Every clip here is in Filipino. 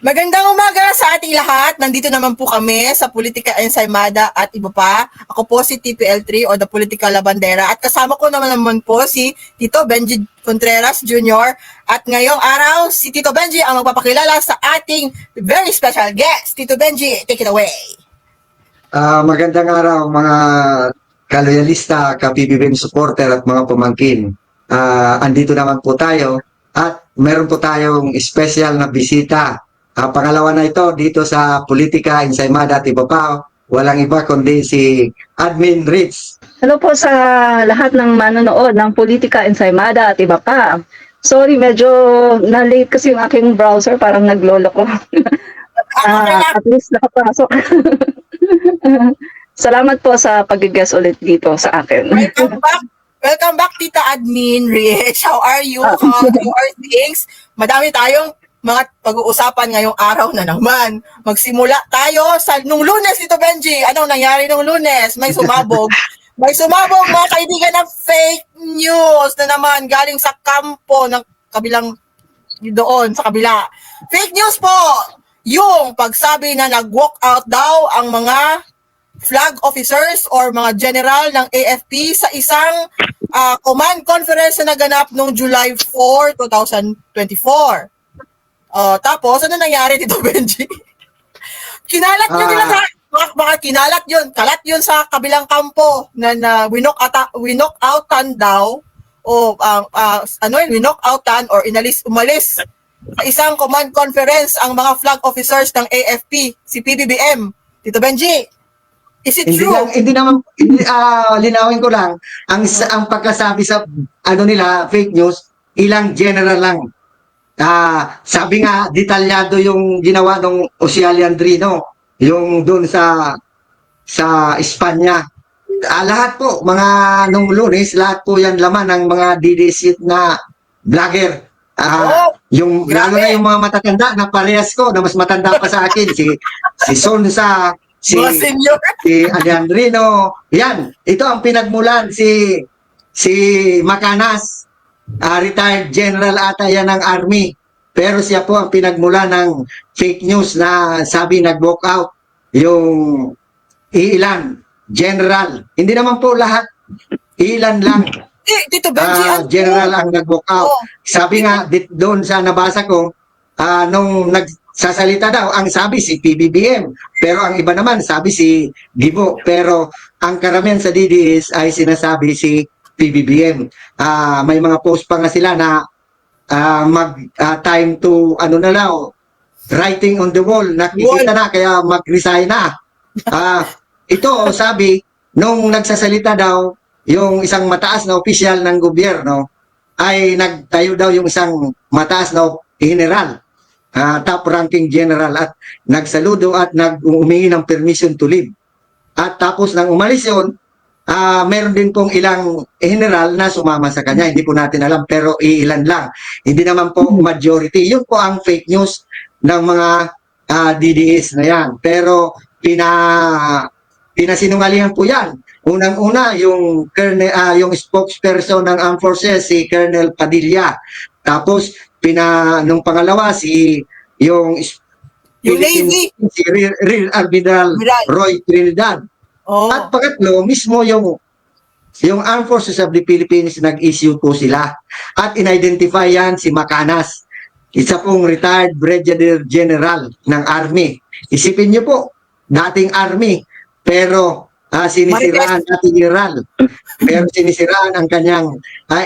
Magandang umaga sa ating lahat. Nandito naman po kami sa Politika Ensaymada at iba pa. Ako po si TPL3 o The Political Labandera at kasama ko naman po si Tito Benji Contreras Jr. At ngayong araw, si Tito Benji ang magpapakilala sa ating very special guest. Tito Benji, take it away. Magandang araw mga kaloyalista, ka-PBBM supporter at mga pumangkin. Andito naman po tayo at meron po tayong special na bisita. Pangalawa na ito dito sa Politika Ensaymada at iba pa. Walang iba kundi si Admin Rich. Hello po sa lahat ng manonood ng Politika Ensaymada at iba pa. Sorry, medyo na-late kasi yung aking browser, parang naglolo ko. At least nakapasok. Salamat po sa pag-guest ulit dito sa akin. Welcome back. Welcome back, Tita Admin Rich. How are you? How are things? Madami tayong mga pag-uusapan ngayong araw na naman. Magsimula tayo sa nung Lunes, Tito Benji. Anong nangyari nung Lunes? May sumabog. May sumabog mga kaibigan ng fake news na naman galing sa kampo ng kabilang doon sa kabila. Fake news po! Yung pagsabi na nag-walk out daw ang mga flag officers or mga general ng AFP sa isang command conference na naganap noong July 4, 2024. Tapos, ano nangyari, Tito Benji? Kinalat yun nila sa, baka kinalat yun, kalat yun sa kabilang kampo na winock outan daw, o winock outan or umalis sa isang command conference ang mga flag officers ng AFP, si PBBM. Tito Benji, is it true? Linawin ko lang, ang pagkasabi sa nila, fake news, ilang general lang. Sabi nga, detalyado yung ginawa ng Jose Alejandrino, yung doon sa Espanya. Lahat po, mga nung Lunes, lahat po yan laman ng mga didisit na vlogger. Lalo na yung mga matatanda na parehas ko, na mas matanda pa sa akin, si Sonsa, si Alejandrino. Yan, ito ang pinagmulan si Macanas. Retired general ata yan ng army. Pero siya po ang pinagmula ng fake news na sabi nag-walk out yung ilan, general. Hindi naman po lahat, ilan lang. Tito Benji, general ang nag-walk out. Sabi nga, doon sa nabasa ko, nung nagsasalita daw, ang sabi si PBBM. Pero ang iba naman, sabi si Gibo. Pero ang karamihan sa DDS ay sinasabi si PBBM. May mga post pa nga sila na time to writing on the wall, nakikita na kaya mag-resign na. Ito sabi nung nagsasalita daw yung isang mataas na opisyal ng gobyerno ay nagtayo daw yung isang mataas na general, top ranking general, at nagsaludo at nag-umingi ng permission to leave. At tapos nang umalis yun, meron din pong ilang general na sumama sa kanya. Hindi po natin alam, pero ilan lang. Hindi naman po majority. Yun po ang fake news ng mga DDS na yan. Pero pinasinungalingan po yan. Unang-una, yung spokesperson ng Armed Forces, si Colonel Padilla. Tapos, nung pangalawa, yung Navy, si Rear Admiral Roy Trinidad. At pangatlo, mismo yung Armed Forces of the Philippines, nag-issue po sila. At in-identify yan si Macanas, isa pong retired Brigadier General ng Army. Isipin niyo po, dating Army, pero sinisiraan dating General. Pero sinisiraan ang kanyang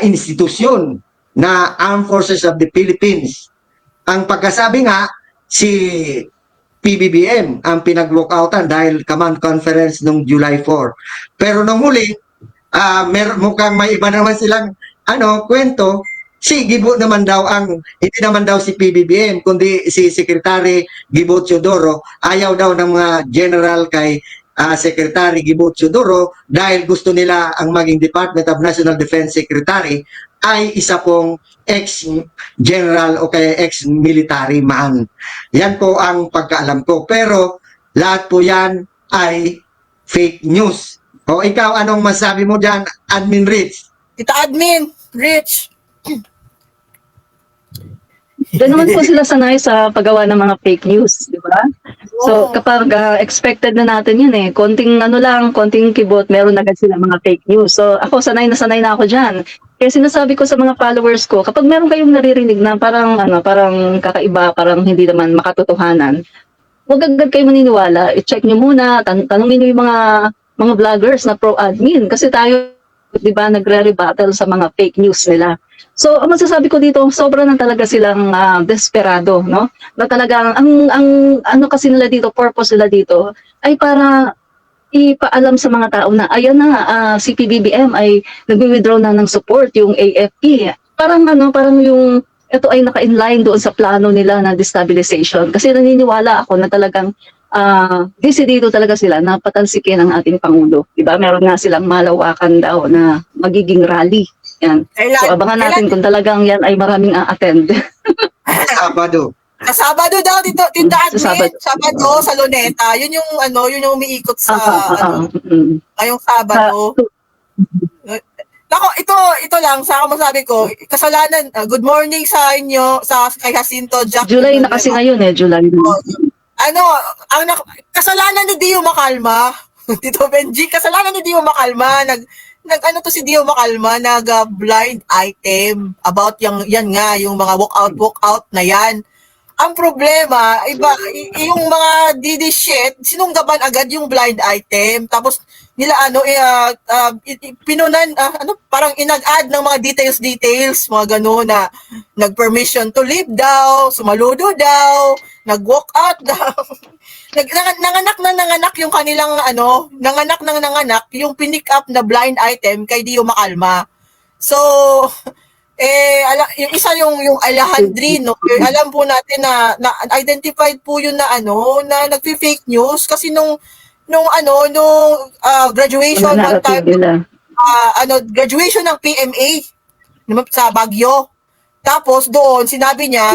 institusyon na Armed Forces of the Philippines. Ang pagkasabi nga, si PBBM ang pinag-walkoutan dahil command conference nung July 4. Pero nung huli, mukhang may iba naman silang kwento. Si Gibo naman daw hindi naman daw si PBBM, kundi si Secretary Gibo Teodoro. Ayaw daw ng mga general kay Secretary Gibo Teodoro dahil gusto nila ang maging Department of National Defense Secretary ay isa pong ex-general o kaya ex-military man. Yan po ang pagkaalam ko. Pero lahat po yan ay fake news. O ikaw, anong masabi mo dyan, Admin Rich? Tita Admin Rich. Doon naman po sila sanay sa paggawa ng mga fake news, di ba? So, Oo. kapag expected na natin yun eh, konting ano lang, konting kibot, meron agad sila mga fake news. So, ako sanay na ako dyan. Kaya sinasabi ko sa mga followers ko, kapag meron kayong naririnig na parang, parang kakaiba, parang hindi naman makatotohanan, huwag agad kayo maniniwala. I-check nyo muna, tanungin nyo yung mga vloggers na pro-admin. Kasi tayo, di ba, nagre-rebuttal sa mga fake news nila. So, ang masasabi ko dito, sobra na talaga silang desperado, no? Na talagang, ang ano kasi nila dito, purpose nila dito, ay para ipaalam sa mga tao na, ayan na, si PBBM ay nag-withdraw na ng support, yung AFP. Parang yung, ito ay naka-inline doon sa plano nila na destabilization. Kasi naniniwala ako na talagang, desidido talaga sila na patalsikin ang ating Pangulo. Diba? Meron nga silang malawakan daw na magiging rally. Yan. So abangan natin kung talagang yan ay maraming a-attend. Sabado. Sa Sabado daw dito, Tita Sa Admin, Sabado sa Luneta. Yun yung yun yung umiikot sa ngayong Sabado. Nako, ito lang sa masabi ko, kasalanan. Good morning sa inyo sa kay Jacinto Jack. July na kasi ngayon July na. Kasalanan ni Dio Makalma. Tito Benji, kasalanan ni Dio Makalma. Nag-ano to si Dio Makalma, blind item about yan nga, yung mga walk out na yan. Ang problema, yung mga DD shit, sinunggaban agad yung blind item. Tapos, nila pinunan, parang inag-add ng mga details, mga gano'n na nag-permission to live daw, sumaludo daw, nag-walk out daw. nanganak yung kanilang nanganak yung pinick up na blind item kay Dio Makalma. So, yung isa yung Alejandrino, alam po natin na identified po yun na na nagfi-fake news kasi nung graduation one time graduation ng PMA sa Baguio. Tapos doon sinabi niya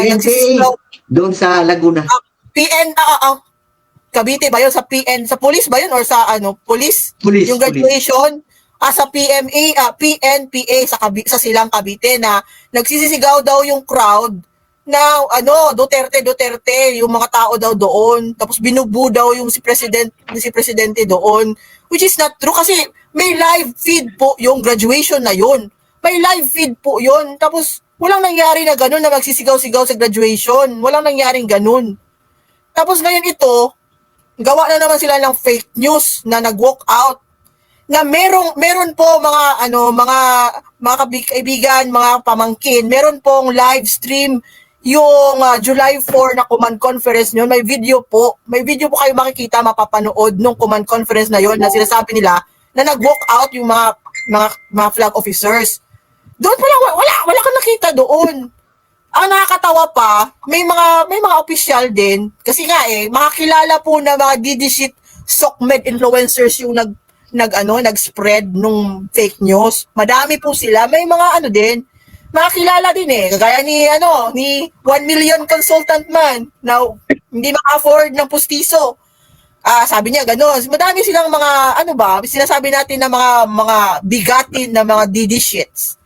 doon sa Laguna. PN Cavite ba yun? Sa PN, sa police ba yun? Or sa police? Yung graduation, sa PNPA sa Silang Cavite na nagsisisigaw daw yung crowd na Duterte, yung mga tao daw doon. Tapos binubu daw yung si Presidente doon. Which is not true kasi may live feed po yung graduation na yun. May live feed po yun. Tapos walang nangyari na ganun na magsisigaw-sigaw sa graduation. Walang nangyaring ganun. Tapos ngayon gawa na naman sila ng fake news na nag-walk out na meron po mga kaibigan, mga pamangkin, meron pong live stream yung July 4 na command conference nyo. May video po kayo makikita, mapapanood nung command conference na yon na sinasabi nila na nag-walk out yung mga flag officers. Doon pa lang, wala kang nakita doon. Ang nakakatawa pa, may mga official din kasi nga makakilala po na mga DD-shit SOCMED influencers yung nag-spread nung fake news. Madami po sila. May mga din, makakilala din kagaya ni 1 million consultant man na hindi maka-afford ng pustiso. Sabi niya gano'n. Madami silang mga sinasabi natin na mga bigatin na mga DD-shits.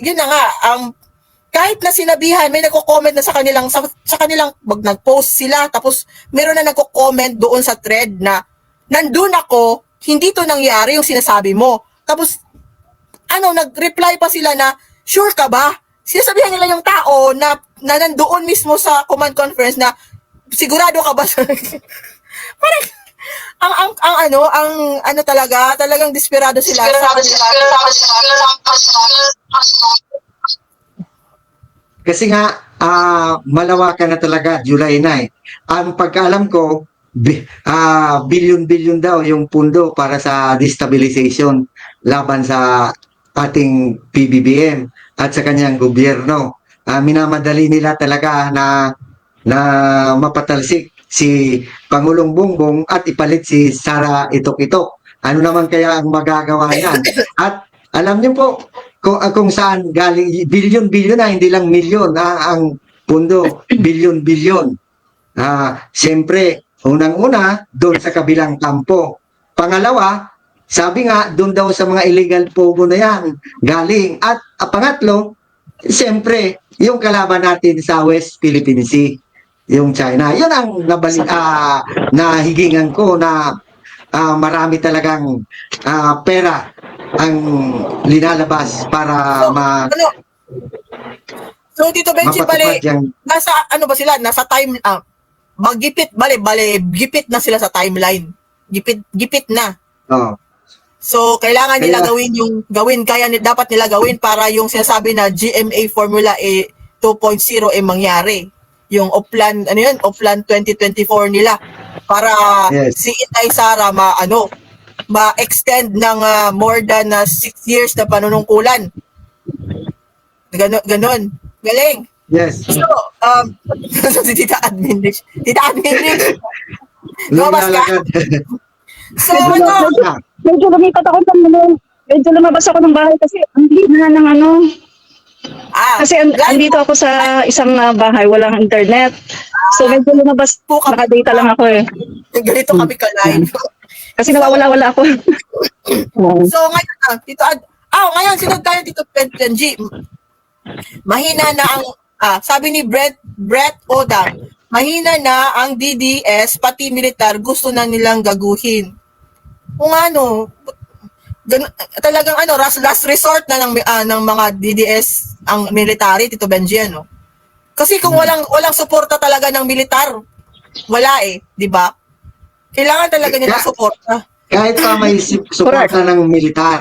Yun na nga, kahit na sinabihan, may nagko-comment na sa kanilang nag-post sila, tapos meron na nagko-comment doon sa thread na nandun ako, hindi to nangyari yung sinasabi mo. Tapos nag-reply pa sila na sure ka ba? Sinasabihan nila yung tao na nandoon mismo sa command conference na sigurado ka ba sa parang talagang desperado sila. Kasi nga, malawakan na talaga, July na Ang pagkaalam ko, bilyon-bilyon daw yung pundo para sa destabilization laban sa ating PBBM at sa kanyang gobyerno. Minamadali nila talaga na mapatalsik si Pangulong Bongbong at ipalit si Sara Itok-Itok. Ano naman kaya ang magagawa yan? At alam niyo po, kung saan galing, bilyon-bilyon na, hindi lang milyon ang pundo, bilyon-bilyon. Siyempre, unang-una, doon sa kabilang kampo. Pangalawa, sabi nga, doon daw sa mga illegal pogo na yan, galing. At pangatlo, siyempre, yung kalaban natin sa West Philippine Sea, yung China. Yun ang nahigingan ko na marami talagang pera ang linalabas para Ano? So, Tito Benji, mapatupad bale, yung nasa, ano ba sila? Nasa time, magipit, bale, gipit na sila sa timeline. Gipit na. oh, So, kailangan nila Kaya- dapat nila gawin para yung sinasabi na GMA Formula 2.0 mangyari. Yung Oplan, Oplan 2024 nila. Para Yes. si Inday Sara ma-extend ng more than 6 years na panunungkulan. Ganon. Galing. yes. So, si Tita Admin Rich. Tita Admin Rich. Nung Lumabas ka? lalakad. So, ano? Medyo lumipat ako ng medyo lumabas ako ng bahay kasi ang hina ng kasi andito ako sa isang bahay, walang internet. So medyo lumabas, naka-data lang ako eh. Ganito kami ka-live. Kasi nawawala-wala ako. So, ngayon, ngayon, sinod tayo, Tito Benji. Mahina na ang, sabi ni Brett Oda, mahina na ang DDS, pati militar, gusto na nilang gaguhin. Kung talagang last resort na ng mga DDS ang military, Tito Benji, Kasi kung walang suporta talaga ng militar, wala di ba? Kailangan talaga nila suporta. Kahit pa may suporta ng militar.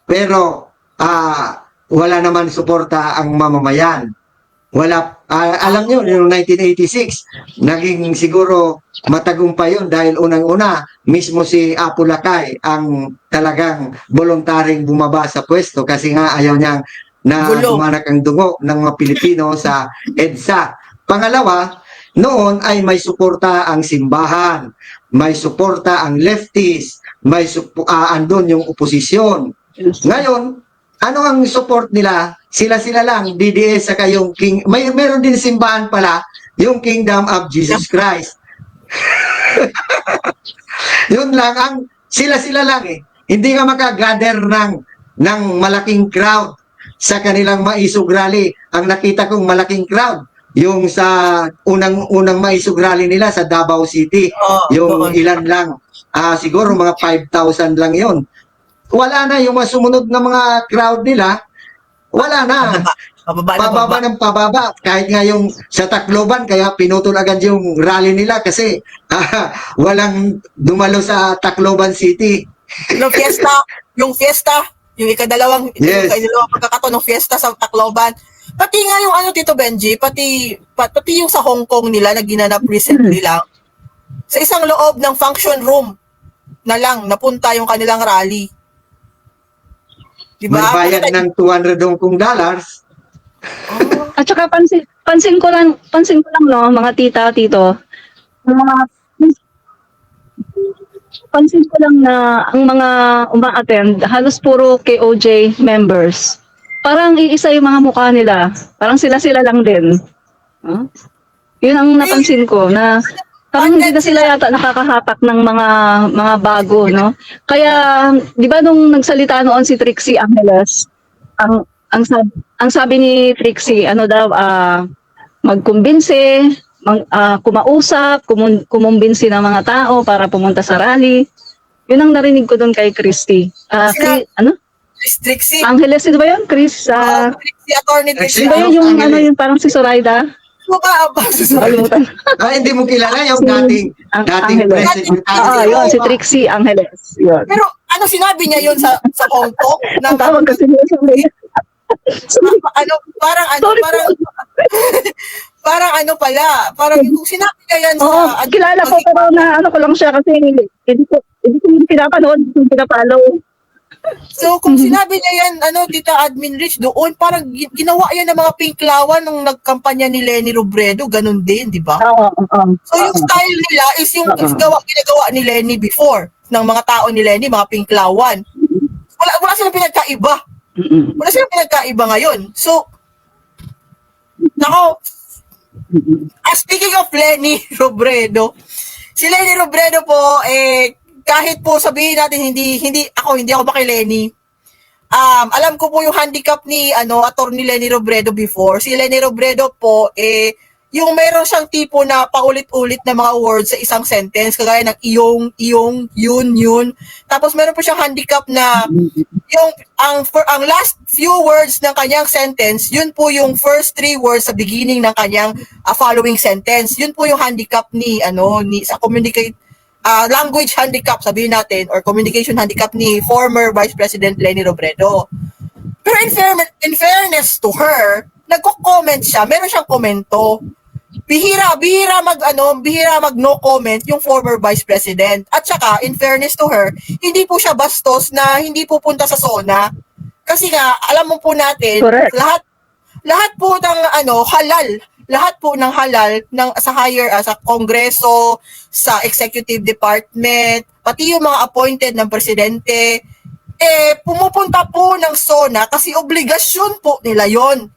Pero wala naman suporta ang mamamayan. Wala, alam nyo, yung 1986, naging siguro matagumpay yun dahil unang-una, mismo si Apo Lakay ang talagang voluntaring bumaba sa pwesto kasi nga ayaw niyang na dumanak ang dugo ng mga Pilipino sa EDSA. Pangalawa, noon ay may suporta ang simbahan, may suporta ang leftist, andon yung oposisyon. Ngayon, ano ang support nila? Sila-sila lang, DDS saka yung King, meron din simbahan pala, yung Kingdom of Jesus Christ. Yun lang, sila-sila lang Hindi ka makagather ng malaking crowd sa kanilang maisog rally. Ang nakita kong malaking crowd, yung sa unang maisog rally nila sa Davao City, yung ilan lang, siguro mga 5,000 lang yon. Wala na yung mga sumunod na mga crowd nila, wala na. Pababa ng pababa. Kahit nga yung sa Tacloban, kaya pinutol agad yung rally nila kasi walang dumalo sa Tacloban City. Yung fiesta, yung ikadalawang pagkakataon ng fiesta sa Tacloban. Pati nga yung Tito Benji, pati yung sa Hong Kong nila na ginanap recently lang. Sa isang loob ng function room na lang napunta yung kanilang rally. Diba? Magbayad ng $200 dollars. At saka pansin ko lang mga tito. Pansin ko lang na ang mga uma-attend halos puro KOJ members. Parang iisa yung mga mukha nila. Parang sila-sila lang din. Yun ang napansin ko na parang hindi na sila yata nakakahatak ng mga bago, no? Kaya, di ba nung nagsalita noon si Trixie Angeles, ang sabi ni Trixie, magkumbinsi, kumausap, kumumbinsi ng mga tao para pumunta sa rally. Yun ang narinig ko doon kay Christy. Trixie. Angeles, di ba yun? Trixie, attorney Trixie. Di ba yun yung parang si Zoraida? Hindi mo kilala yung dating president. Yun, si Trixie Angeles. Yun. Pero sinabi niya yun sa Hong Kong? Ang tawag kasi niya sa parang kung sinabi niya yan sa... kilala ko pero ko lang siya kasi hindi ko pinapanood, hindi ko pinapalaw. So, kung sinabi niya yan, Tita Admin Rich, doon, parang ginawa yan ng mga pinklawan nung nagkampanya ni Leni Robredo, ganun din, di ba? So, yung style nila is yung ginagawa ni Leni before, ng mga tao ni Leni, mga pinklawan. Wala silang pinagkaiba. Wala silang pinagkaiba ngayon. So, speaking of Leni Robredo, si Leni Robredo po, kahit po sabihin natin hindi ako makileni, alam ko po yung handicap ni Attorney Leni Robredo before. Si Leni Robredo po yung meron siyang tipo na paulit-ulit na mga words sa isang sentence kagaya ng iyong, yun. Tapos meron po siyang handicap na yung ang last few words ng kanyang sentence, yun po yung first 3 words sa beginning ng kanyang following sentence. Yun po yung handicap ni sa language handicap sabihin natin or communication handicap ni former Vice President Leni Robredo. Pero in fairness to her, nagko-comment siya, meron siyang komento. Bihira mag no comment yung former Vice President. At saka, in fairness to her, hindi po siya bastos na hindi pupunta sa SONA. Kasi nga, alam mo po natin, Correct. lahat po ng halal sa Kongreso, sa Executive Department, pati yung mga appointed ng presidente, pumupunta po ng SONA kasi obligasyon po nila yon.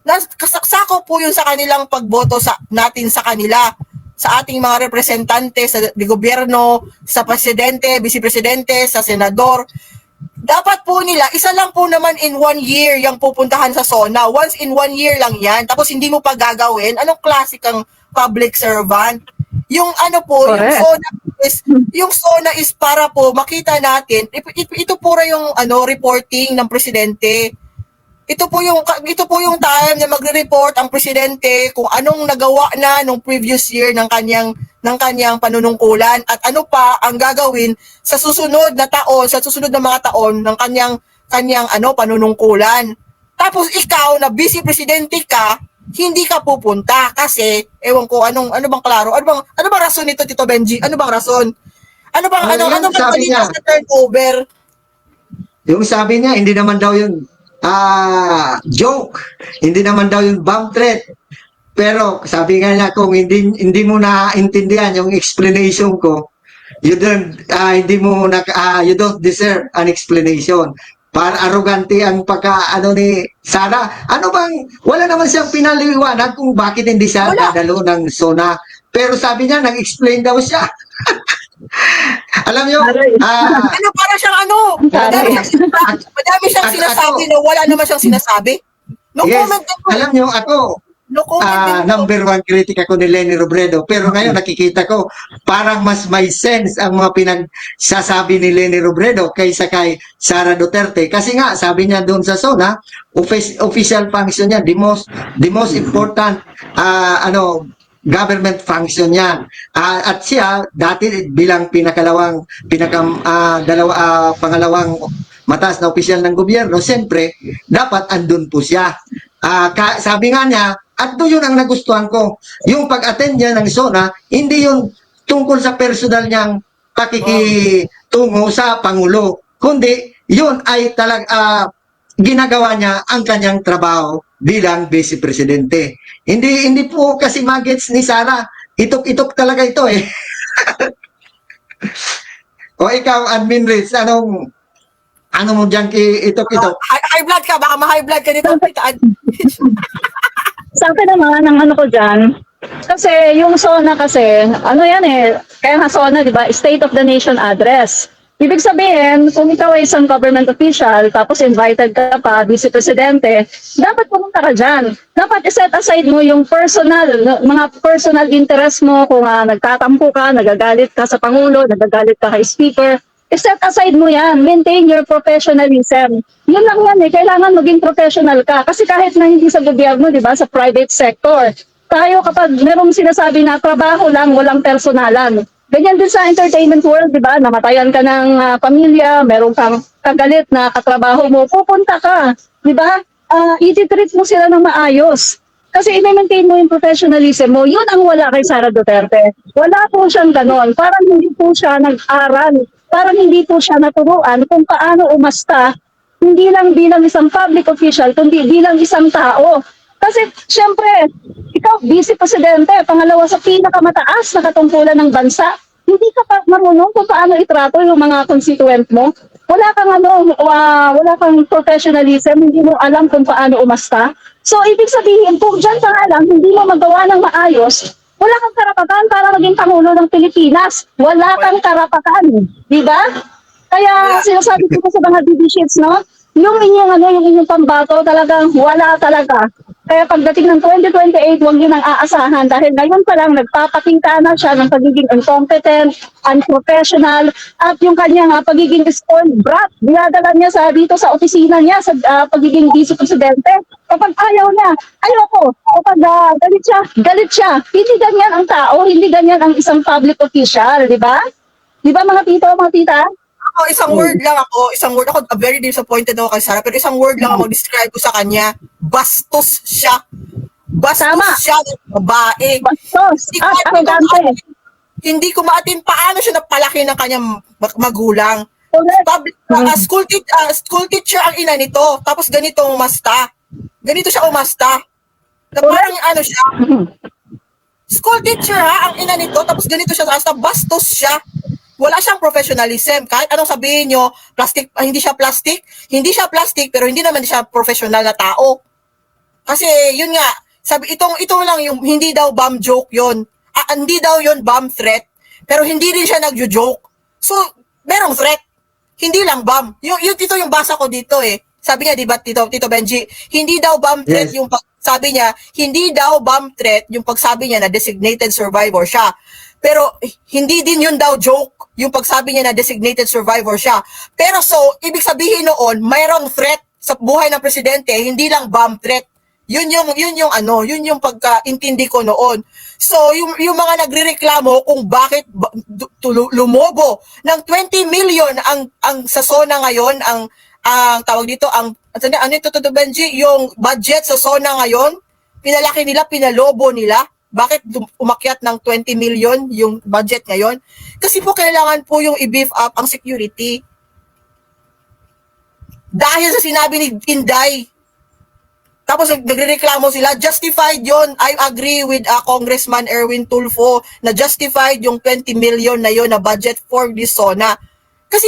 Kasaksako po yun sa kanilang pagboto natin sa kanila, sa ating mga representante sa gobyerno, sa presidente, vice-presidente, sa senador. Dapat po nila, isa lang po naman in 1 year yung pupuntahan sa SONA. Once in 1 year lang yan. Tapos hindi mo pa gagawin. Anong klase kang public servant? Yung yung SONA is para po makita natin, ito po yung reporting ng presidente. Ito po yung time na magre-report ang presidente kung anong nagawa na nung previous year ng kanyang panunungkulan at ano pa ang gagawin sa susunod na mga taon ng kanyang panunungkulan. Tapos ikaw na vice presidente ka, hindi ka pupunta kasi ewan ko ano bang klaro, ano bang rason nito, Tito Benji? Ano bang rason? Ano bang sabi niya, sa turnover? yung sabi niya, hindi naman daw yun joke. Hindi naman daw yung bomb threat. Pero sabi nga niya, kung hindi mo naintindihan yung explanation ko, you don't deserve an explanation. Para arrogante ang ni Sara. Wala naman siyang pinaliwanag kung bakit hindi siya dadalo ng SONA. Pero sabi niya, nag-explain daw siya. Alam niyo, para siyang madami siyang sinasabi na wala naman siyang sinasabi. No comment din po. Alam niyo, ako, No comment din po. number 1 critic ako ni Leni Robredo. Pero ngayon nakikita ko, parang mas may sense ang mga pinagsasabi ni Leni Robredo kaysa kay Sara Duterte. Kasi nga, sabi niya doon sa SONA, official function niya, the most important government function yan. At siya, dati bilang pangalawang mataas na opisyal ng gobyerno, siyempre, dapat andun po siya. Sabi nga niya, at doon yun ang nagustuhan ko. Yung pag-attend niya ng SONA, hindi yun tungkol sa personal niyang pakikitungo sa Pangulo, kundi yun ay ginagawa niya ang kanyang trabaho bilang Vice Presidente. Hindi po kasi magets ni Sara. Itok-itok talaga ito eh. O ikaw, Admin Rich, ano mo dyan itok-itok? High blood ka, baka ma-high blood ka dito. Sa akin naman, ang ko dyan, kasi yung SONA kasi, kaya nga SONA, di ba, State of the Nation Address. Ibig sabihin, kung ikaw ay isang government official, tapos invited ka pa, vice presidente, dapat pumunta ka dyan. Dapat iset aside mo yung mga personal interest mo, kung nagtatampo ka, nagagalit ka sa Pangulo, nagagalit ka kay Speaker, iset aside mo yan. Maintain your professionalism. Yun lang yan kailangan maging professional ka. Kasi kahit na hindi sa gobyerno, di ba, sa private sector, tayo kapag merong sinasabi na trabaho lang, walang personalan. Ganyan din sa entertainment world, di ba? Namatayan ka ng pamilya, meron kang kagalit na katrabaho mo, pupunta ka, di ba? I-treat mo sila ng maayos. Kasi i-maintain mo yung professionalism mo, yun ang wala kay Sara Duterte. Wala po siyang ganon. Parang hindi po siya nag-aral. Parang hindi po siya naturuan kung paano umasta, hindi lang bilang isang public official, kundi bilang isang tao. Kasi, syempre, ikaw, vice presidente, pangalawa sa pinakamataas na katungkulan ng bansa, hindi ka pa marunong kung paano itrato yung mga constituent mo. Wala kang professionalism, hindi mo alam kung paano umasta. So, ibig sabihin, kung dyan ka lang, hindi mo magawa ng maayos, wala kang karapatan para maging Pangulo ng Pilipinas. Wala kang karapatan. Di ba? Kaya, sinasabi ko sa mga DD sheets, no? yung inyong pambato talagang wala talaga. Kaya pagdating ng 2028, huwag yun ang aasahan dahil ngayon pa lang nagpapakita na siya ng pagiging incompetent, unprofessional, at yung kanya nga pagiging spoiled brat. Dinadala niya dito sa opisina niya sa pagiging vice presidente. Kapag ayaw niya, ayoko. Kapag galit siya. Hindi ganyan ang tao, hindi ganyan ang isang public official, di ba? Di ba mga tito, mga tita? Ako, isang word ako, very disappointed ako kay Sarah, pero isang word lang ako describe ko sa kanya, bastos siya. Bastos Tama. siya ng babae. Bastos at arrogante. Hindi ko maatin paano siya napalaki ng kanyang magulang. Correct. School teacher ang ina nito, tapos ganito umasta. Ganito siya umasta. Na parang ano siya, school teacher ha, ang ina nito, tapos ganito siya, basta bastos siya. Wala siyang professionalism. Kahit anong sabihin nyo, hindi siya plastic, pero hindi naman siya professional na tao. Kasi, yun nga, ito lang yung, hindi daw bomb joke yun. Hindi daw yun bomb threat, pero hindi rin siya nagjo-joke. So, merong threat. Hindi lang bomb. Ito yung basa ko dito eh. Sabi niya, di ba, Tito Benji, hindi daw bomb threat yung sabi niya, hindi daw bomb threat yung pagsabi niya na designated survivor siya. Pero hindi din yun daw joke yung pagsabi niya na designated survivor siya. Pero so, ibig sabihin noon, mayroong threat sa buhay ng presidente, hindi lang bomb threat. Yun yung pagkaintindi ko noon. So, yung mga nagrereklamo kung bakit lumobo ng 20 million ang sa SONA ngayon, ang tawag dito, ano ito, Tito Benji, yung budget sa SONA ngayon, pinalaki nila, pinalobo nila. Bakit umakyat ng 20 million yung budget ngayon? Kasi po kailangan po yung i-beef up ang security. Dahil sa sinabi ni Inday, tapos nagrereklamo sila, justified yon. I agree with Congressman Erwin Tulfo na justified yung 20 million na yon na budget for this SONA. Kasi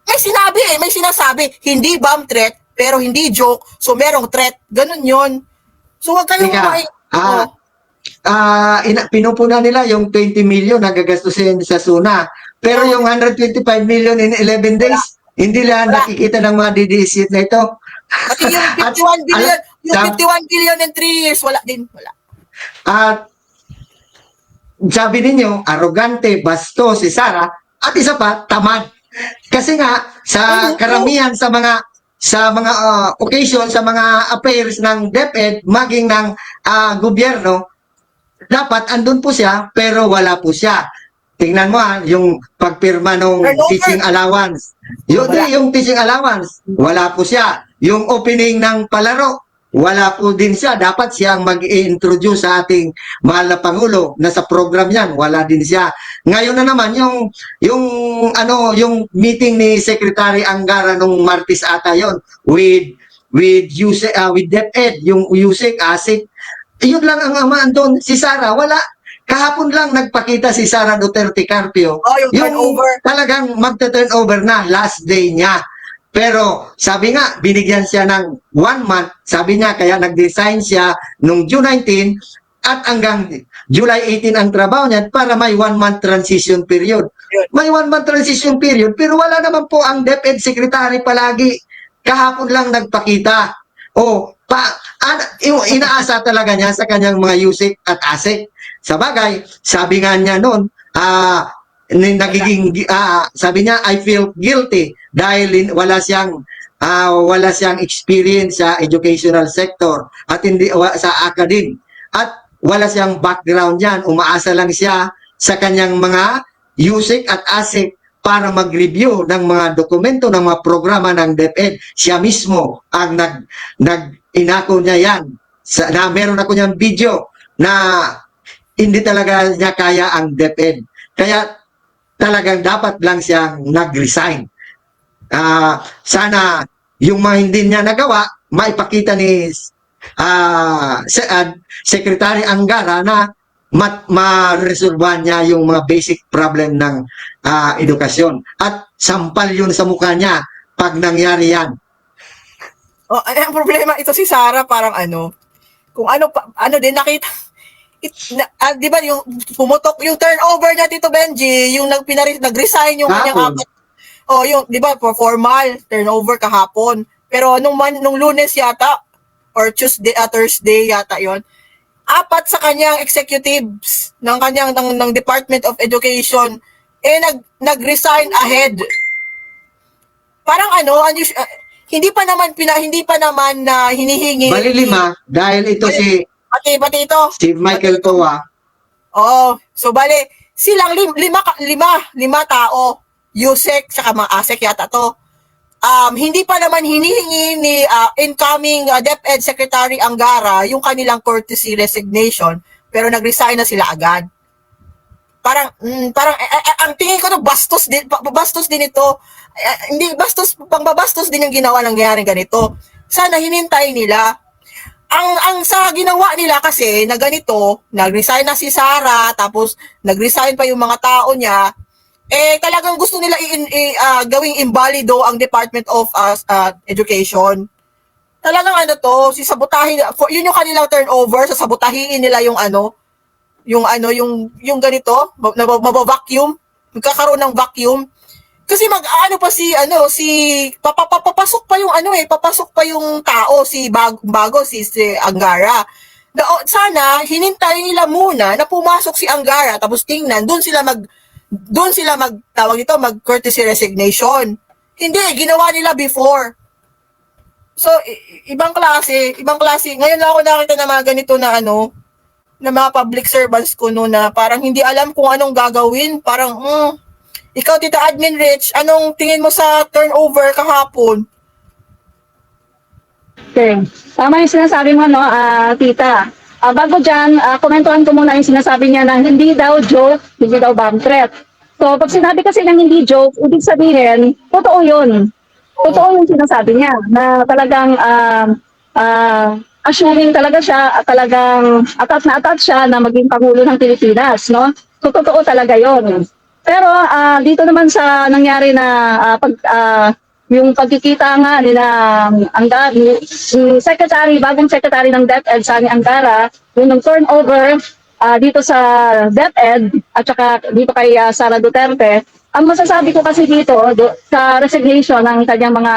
may sinasabi, hindi bomb threat, pero hindi joke, so merong threat. Ganun yon. So wag kayong pinupuna nila yung 20 million na gagastusin sa SONA. Pero yung 125 million in 11 days, hindi lang nakikita ng mga DDS na ito. Pati yung 51 billion, yung 51 billion in 3 years, wala din. At sabi ninyo, arrogante, bastos si Sara, at isa pa, tamad. Kasi nga, sa karamihan sa mga occasion, sa mga affairs ng DepEd, maging ng gobyerno, dapat andun po siya, pero wala po siya. Tingnan mo yung pagpirma ng teaching allowance. Yung teaching allowance, wala po siya. Yung opening ng palaro, wala po din siya. Dapat siya ang mag-i-introduce sa ating mahal na Pangulo na sa program yan, wala din siya. Ngayon na naman, yung meeting ni Secretary Angara nung Martes ata yon with DepEd, yung USEC, ASIC, yun lang ang amaan doon. Si Sara, wala. Kahapon lang nagpakita si Sara Duterte Carpio. Yung turnover. Talagang magta-turnover na, last day niya. Pero sabi nga, binigyan siya ng 1 month. Sabi niya, kaya nag-design siya nung June 19 at hanggang July 18 ang trabaho niya para may 1 month transition period. May 1 month transition period, pero wala naman po ang DepEd Secretary palagi. Kahapon lang nagpakita. Inaasa talaga niya sa kanyang mga USEC at ASEC. Sa bagay, sabi nga niya noon, sabi niya, I feel guilty dahil wala siyang experience sa educational sector at hindi sa academic at wala siyang background yan. Umaasa lang siya sa kanyang mga USEC at ASEC para mag-review ng mga dokumento ng mga programa ng DepEd. Siya mismo ang inako niya yan. Meron ako niyang video na hindi talaga niya kaya ang DepEd. Kaya talagang dapat lang siyang nag-resign. Sana yung mga hindi niya nagawa, maipakita ni Secretary Angara na ma-resolve niya yung mga basic problem ng edukasyon. At sampal yun sa mukha niya pag nangyari yan. Ang problema ito si Sara, parang kung din nakita, di ba yung pumutok yung turnover niya, Tito Benji, yung nag-resign yung kanyang yung, di ba, for formal turnover kahapon. Pero nung Lunes yata, or Tuesday, Thursday yata yon, 4 sa kanyang executives ng Department of Education nag-resign ahead. Parang hindi pa naman na hinihingi. Bali 5 dahil ito pati ito. si Michael Toa. Oo. So bale, silang lima tao. Yusek saka mga ASEC yata to. Hindi pa naman hinihingi ni incoming DepEd Secretary Angara yung kanilang courtesy resignation, pero nag-resign na sila agad. Parang ang tingin ko bastos din ito. Hindi pangbabastos din yung nangyayari ganito. Sana hinintay nila. Ang sa ginawa nila kasi na ganito, nag-resign na si Sara, tapos nag-resign pa yung mga tao niya, talagang gusto nila gawing imbalido ang Department of Education. Talagang sabotahin, yun yung kanilang turnover, sasabotahin nila yung ganito, mabavacuum, magkakaroon ng vacuum. Kasi papasok pa yung tao, si Angara. Sana hinintay nila muna na pumasok si Angara, tapos tingnan, doon sila mag courtesy resignation. Hindi, ginawa nila before. So, ibang klase. Ngayon lang ako nakita na mga ganito na na mga public servants ko na parang hindi alam kung anong gagawin. Parang, ikaw, Tita Admin Rich, anong tingin mo sa turnover kahapon? Okay. Tama yung sinasabi mo, tita. Bago dyan, komentuhan ko muna yung sinasabi niya na hindi daw joke, hindi daw bomb threat. So, pag sinabi kasi ng hindi joke, ibig sabihin, totoo yun. Totoo yung sinasabi niya na talagang assuming talaga siya, talagang atat siya na maging Pangulo ng Pilipinas, no? So, totoo talaga yon. Pero dito naman sa nangyari na yung pagkikita nga nila si Secretary, bagong Secretary ng DepEd, Sani Angara, yung turnover dito sa DepEd at saka dito kay Sara Duterte, ang masasabi ko kasi dito sa resignation ng kanyang mga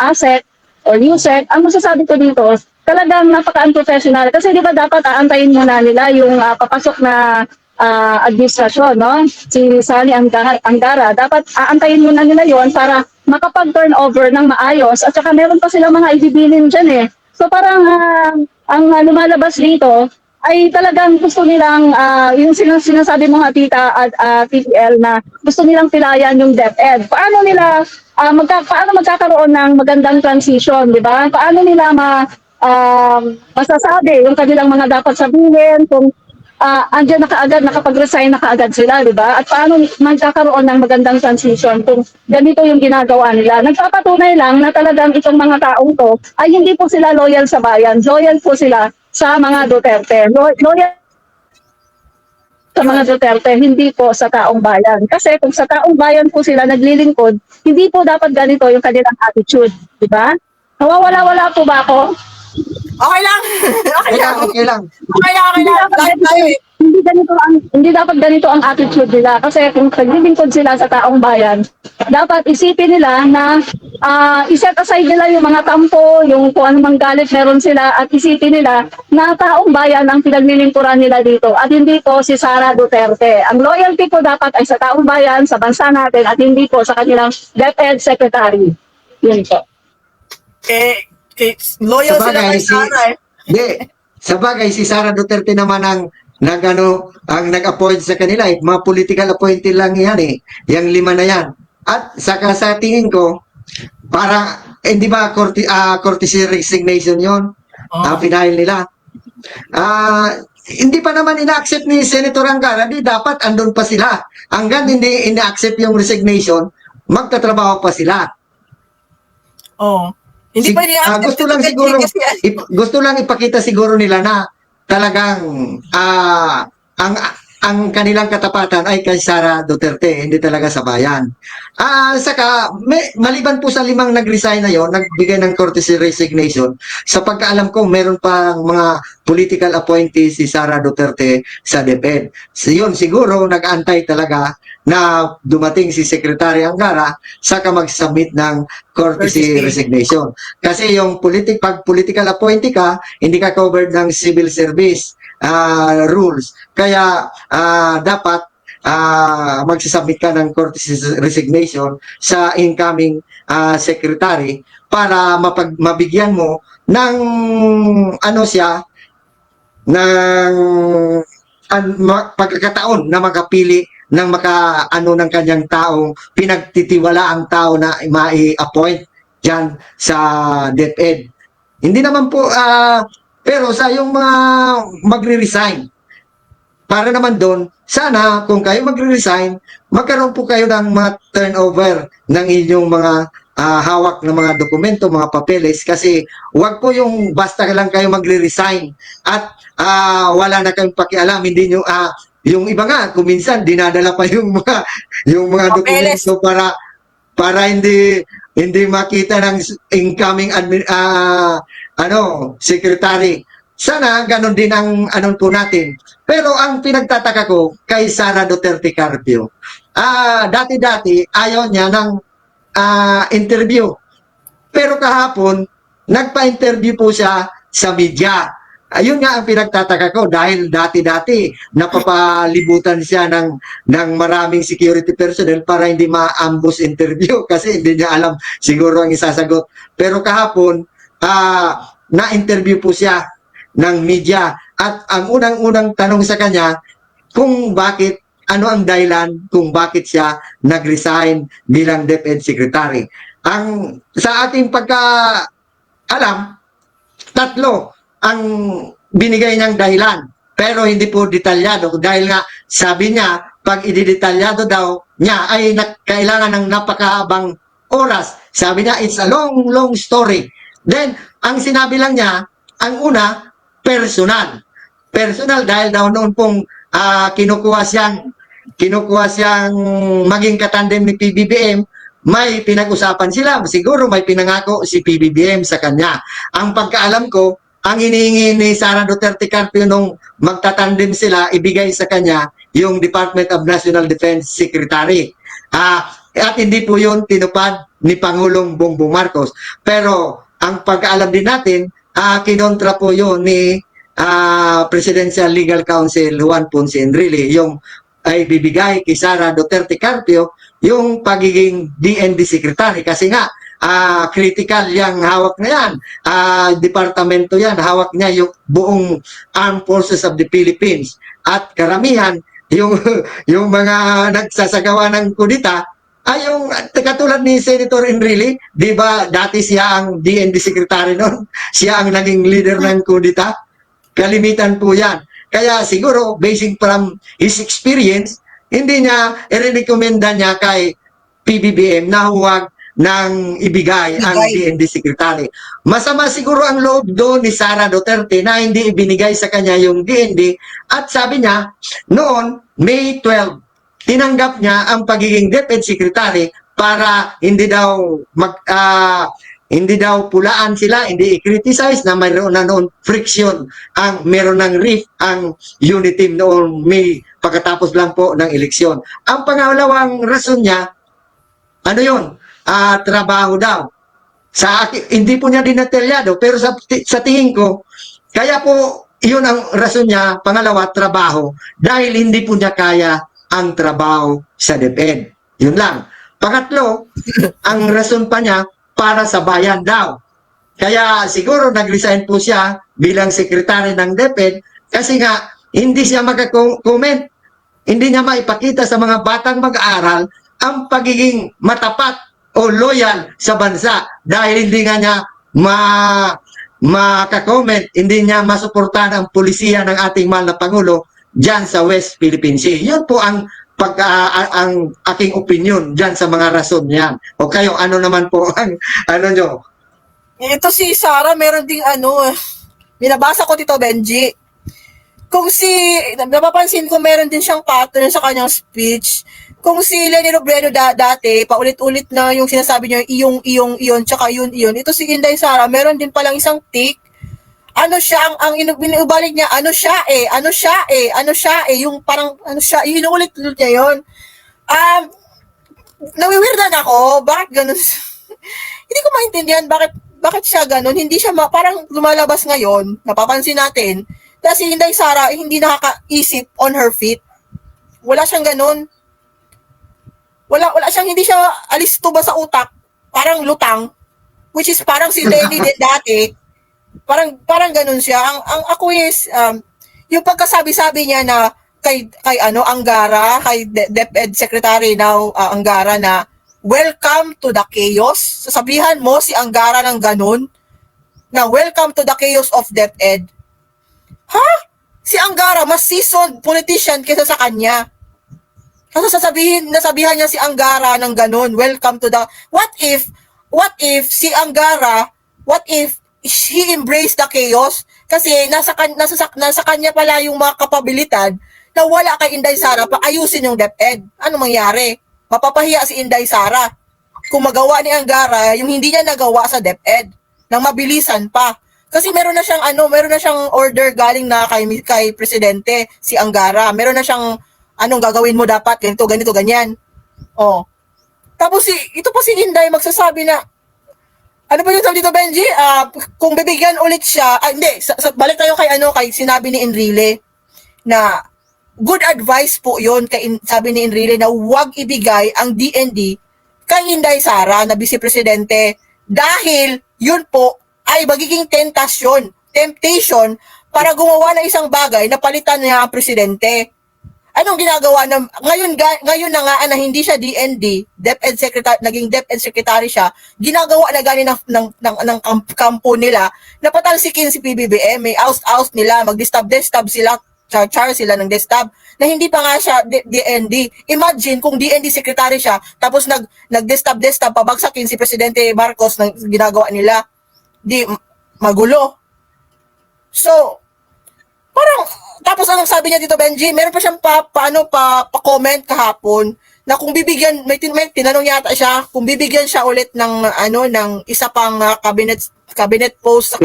ASEC or USEC, ang masasabi ko dito, talagang napaka-unprofessional. Kasi di ba dapat aantayin muna nila yung papasok na administrasyon, no? Si Sani Angara, dapat aantayin muna nila yon para makapag-turnover ng maayos at saka meron pa silang mga ibibilin dyan eh. So parang ang lumalabas dito ay talagang gusto nilang, yung sinasabi mo nga tita at TPL na gusto nilang pilayan yung DepEd. Paano nila, paano magkakaroon ng magandang transition, di ba? Paano nila masasabi yung kanilang mga dapat sabihin kung andyan na kaagad, nakapag-resign na kaagad sila, di ba? At paano magkakaroon ng magandang transition kung ganito yung ginagawa nila. Nagpapatunay lang na talagang itong mga taong to ay hindi po sila loyal sa bayan. Loyal po sila sa mga Duterte. Loyal sa mga Duterte, hindi po sa taong bayan. Kasi kung sa taong bayan po sila naglilingkod, hindi po dapat ganito yung kanilang attitude. Di ba? Nawawala-wala po ba ako? Okay lang. Okay lang. Hindi dapat ganito ang attitude nila kasi kung naglilingkod sila sa taong bayan, dapat isipin nila na iset aside nila yung mga tampo, yung kung anumang galit meron sila at isipin nila na taong bayan ang pinaglilingkuran nila dito at hindi po si Sara Duterte. Ang loyalty po dapat ay sa taong bayan, sa bansa natin at hindi po sa kanilang DepEd Secretary. Yun po. Loyal sila kay Sara eh. Sabagay, si Sara Duterte naman ang nag-appoint sa kanila. Mga political appointee lang yan eh. Yang 5 na yan. At saka sa tingin ko, para, hindi ba courtesy resignation yun? Pinahil nila. Hindi pa naman ina-accept ni Senator Angara, di dapat andun pa sila. Hanggang hindi ina-accept yung resignation, magtatrabaho pa sila. Hindi pa niya gusto lang ipakita siguro nila na talagang ang kanilang katapatan ay kay Sara Duterte, hindi talaga sa bayan. Saka, maliban po sa 5 nag-resign na yon, nagbigay ng courtesy resignation, sa pagkaalam ko, meron pang mga political appointees si Sara Duterte sa DepEd. So, yun, siguro, nag-antay talaga na dumating si Secretary Angara saka mag-submit ng courtesy resignation. Kasi yung pag political appointee ka, hindi ka covered ng civil service rules. Kaya dapat magsasubmit ka ng courtesy resignation sa incoming secretary para mabigyan mo ng ano siya ng pagkakataon na makapili ng ng kanyang taong pinagtitiwala ang tao na mai-appoint dyan sa DepEd. Hindi naman po pero sa yung mga magre-resign, para naman doon, sana kung kayo magre-resign, magkaroon po kayo ng mga turnover ng inyong mga hawak ng mga dokumento, mga papeles, kasi wag po yung basta lang kayo magre-resign at wala na kayong pakialam, hindi nyo, yung iba nga, kung minsan, dinadala pa yung mga dokumento para hindi makita ng incoming secretary. Sana ganun din ang po natin. Pero ang pinagtataka ko kay Sara Duterte Carpio, dati-dati ayaw niya ng interview. Pero kahapon, nagpa-interview po siya sa media. Ayun nga ang pinagtataka ko dahil dati-dati napapalibutan siya ng maraming security personnel para hindi ma-ambush interview kasi hindi niya alam siguro ang isasagot. Pero kahapon, na-interview po siya ng media at ang unang-unang tanong sa kanya kung bakit, ano ang dahilan kung bakit siya nag-resign bilang DepEd Secretary. Sa ating pagka-alam, 3 ang binigay niyang dahilan pero hindi po detalyado dahil nga sabi niya pag ididetalyado daw niya ay kailangan ng napakahabang oras. Sabi niya it's a long story. Then ang sinabi lang niya, ang una, personal dahil daw noon pong kinukuha siyang maging katandem ni PBBM, may pinag-usapan sila. Siguro may pinangako si PBBM sa kanya. Ang pagkaalam ko, ang hinihingi ni Sara Duterte Carpio nung magtatandem sila, ibigay sa kanya yung Department of National Defense Secretary. At hindi po yun tinupad ni Pangulong Bongbong Marcos. Pero ang pagkaalam din natin, kinontra po yun ni Presidential Legal Counsel Juan Ponce Enrile, yung ay bibigay kay Sara Duterte Carpio yung pagiging DND Secretary kasi nga critical yung hawak na yan. Departamento yan, hawak niya yung buong Armed Forces of the Philippines. At karamihan, yung mga nagsasagawa ng kudita, ay yung katulad ni Senator Enrile, di ba dati siya ang DND Secretary noon? Siya ang naging leader ng kudita. Kalimitan po yan. Kaya siguro, basing from his experience, hindi niya i-recommenda niya kay PBBM na huwag nang ibigay ang DND Secretary. Masama siguro ang loob doon ni Sara Duterte na hindi ibinigay sa kanya yung DND at sabi niya, noon, May 12, tinanggap niya ang pagiging DepEd Secretary para hindi daw pulaan sila, hindi i-criticize na mayroon na noon friction, meron ng rift ang unit team noon May pagkatapos lang po ng eleksyon. Ang pangalawang rason niya, ano yun? Trabaho daw. Hindi po niya dinetalyado, pero sa tingin ko, kaya po yun ang rason niya, pangalawa, trabaho, dahil hindi po niya kaya ang trabaho sa DepEd. Yun lang. Pangatlo, ang rason pa niya, para sa bayan daw. Kaya siguro nag-resign po siya bilang sekretary ng DepEd kasi nga hindi siya mag-comment, hindi niya maipakita sa mga batang mag-aaral ang pagiging matapat o loyal sa bansa dahil hindi nga niya maka-comment, hindi niya masuportahan ang pulisiya ng ating mahal na Pangulo dyan sa West Philippine Sea. Yun po ang aking opinion dyan sa mga rason niyan. O kayo, ano naman po ang ano nyo? Ito si Sara, meron ding binabasa ko dito, Benji. kung si, napapansin ko meron din siyang pattern sa kanyang speech. Kung si Leni Robredo dati, paulit-ulit na yung sinasabi niya, iyon, tsaka iyon. Ito si Inday Sara, meron din palang isang tick. Ano siya, ang inubalik niya, ano siya eh, yung parang, ano siya, inuulit-ulit niya yun. Nawiwirdan ako, bakit ganun? Hindi ko maintindihan, bakit siya ganun? Hindi siya, parang lumalabas ngayon, napapansin natin, kasi Inday Sara, hindi nakakaisip on her feet. Wala siyang ganun. Wala siyang, hindi siya alisto ba sa utak, parang lutang, which is parang si Lenny din dati, parang ganun siya. Ang ako is, yung pagkasabi-sabi niya na kay Angara, kay DepEd Secretary now, Angara na, welcome to the chaos. Sasabihan mo si Angara ng ganun, na welcome to the chaos of DepEd. Ha? Si Angara, mas seasoned politician kaysa sa kanya. Kasi nasabihan niya si Angara ng ganun, welcome to the, what if si Angara, what if he embraced the chaos? Kasi nasa kanya pala yung mga kapabilidad na wala kay Inday Sara pa ayusin yung DepEd. Ano mangyari? Mapapahiya si Inday Sara kung magawa ni Angara yung hindi niya nagawa sa DepEd nang mabilisan pa. Kasi meron na siyang order galing na kay presidente si Angara. Meron na siyang anong gagawin mo dapat, ganito, ganyan. Oh. Tapos ito pa si Inday magsasabi na, ano ba yung sabi dito, Benji? Kung bibigyan ulit siya, hindi, balik tayo kay sinabi ni Enrile, na good advice po yun, sabi ni Enrile, na huwag ibigay ang DND kay Inday Sara na Vice Presidente, dahil yun po ay magiging temptation, para gumawa ng isang bagay na palitan niya ang presidente. Anong ginagawa na ngayon na nga na hindi siya DND, DepEd Secretary, naging DepEd Secretary siya, ginagawa na gani ng kampo nila na patalsikin si PBBM, may oust nila, mag-destab sila, char sila ng destab, na hindi pa nga siya DND. Imagine kung DND Secretary siya, tapos nag-destab, pabagsakin si Presidente Marcos ng ginagawa nila. Di, magulo. So, parang, tapos anong sabi niya dito, Benji? Meron pa siyang pa-comment kahapon na kung bibigyan, may tinanong yata siya, kung bibigyan siya ulit ng isa pang cabinet post sa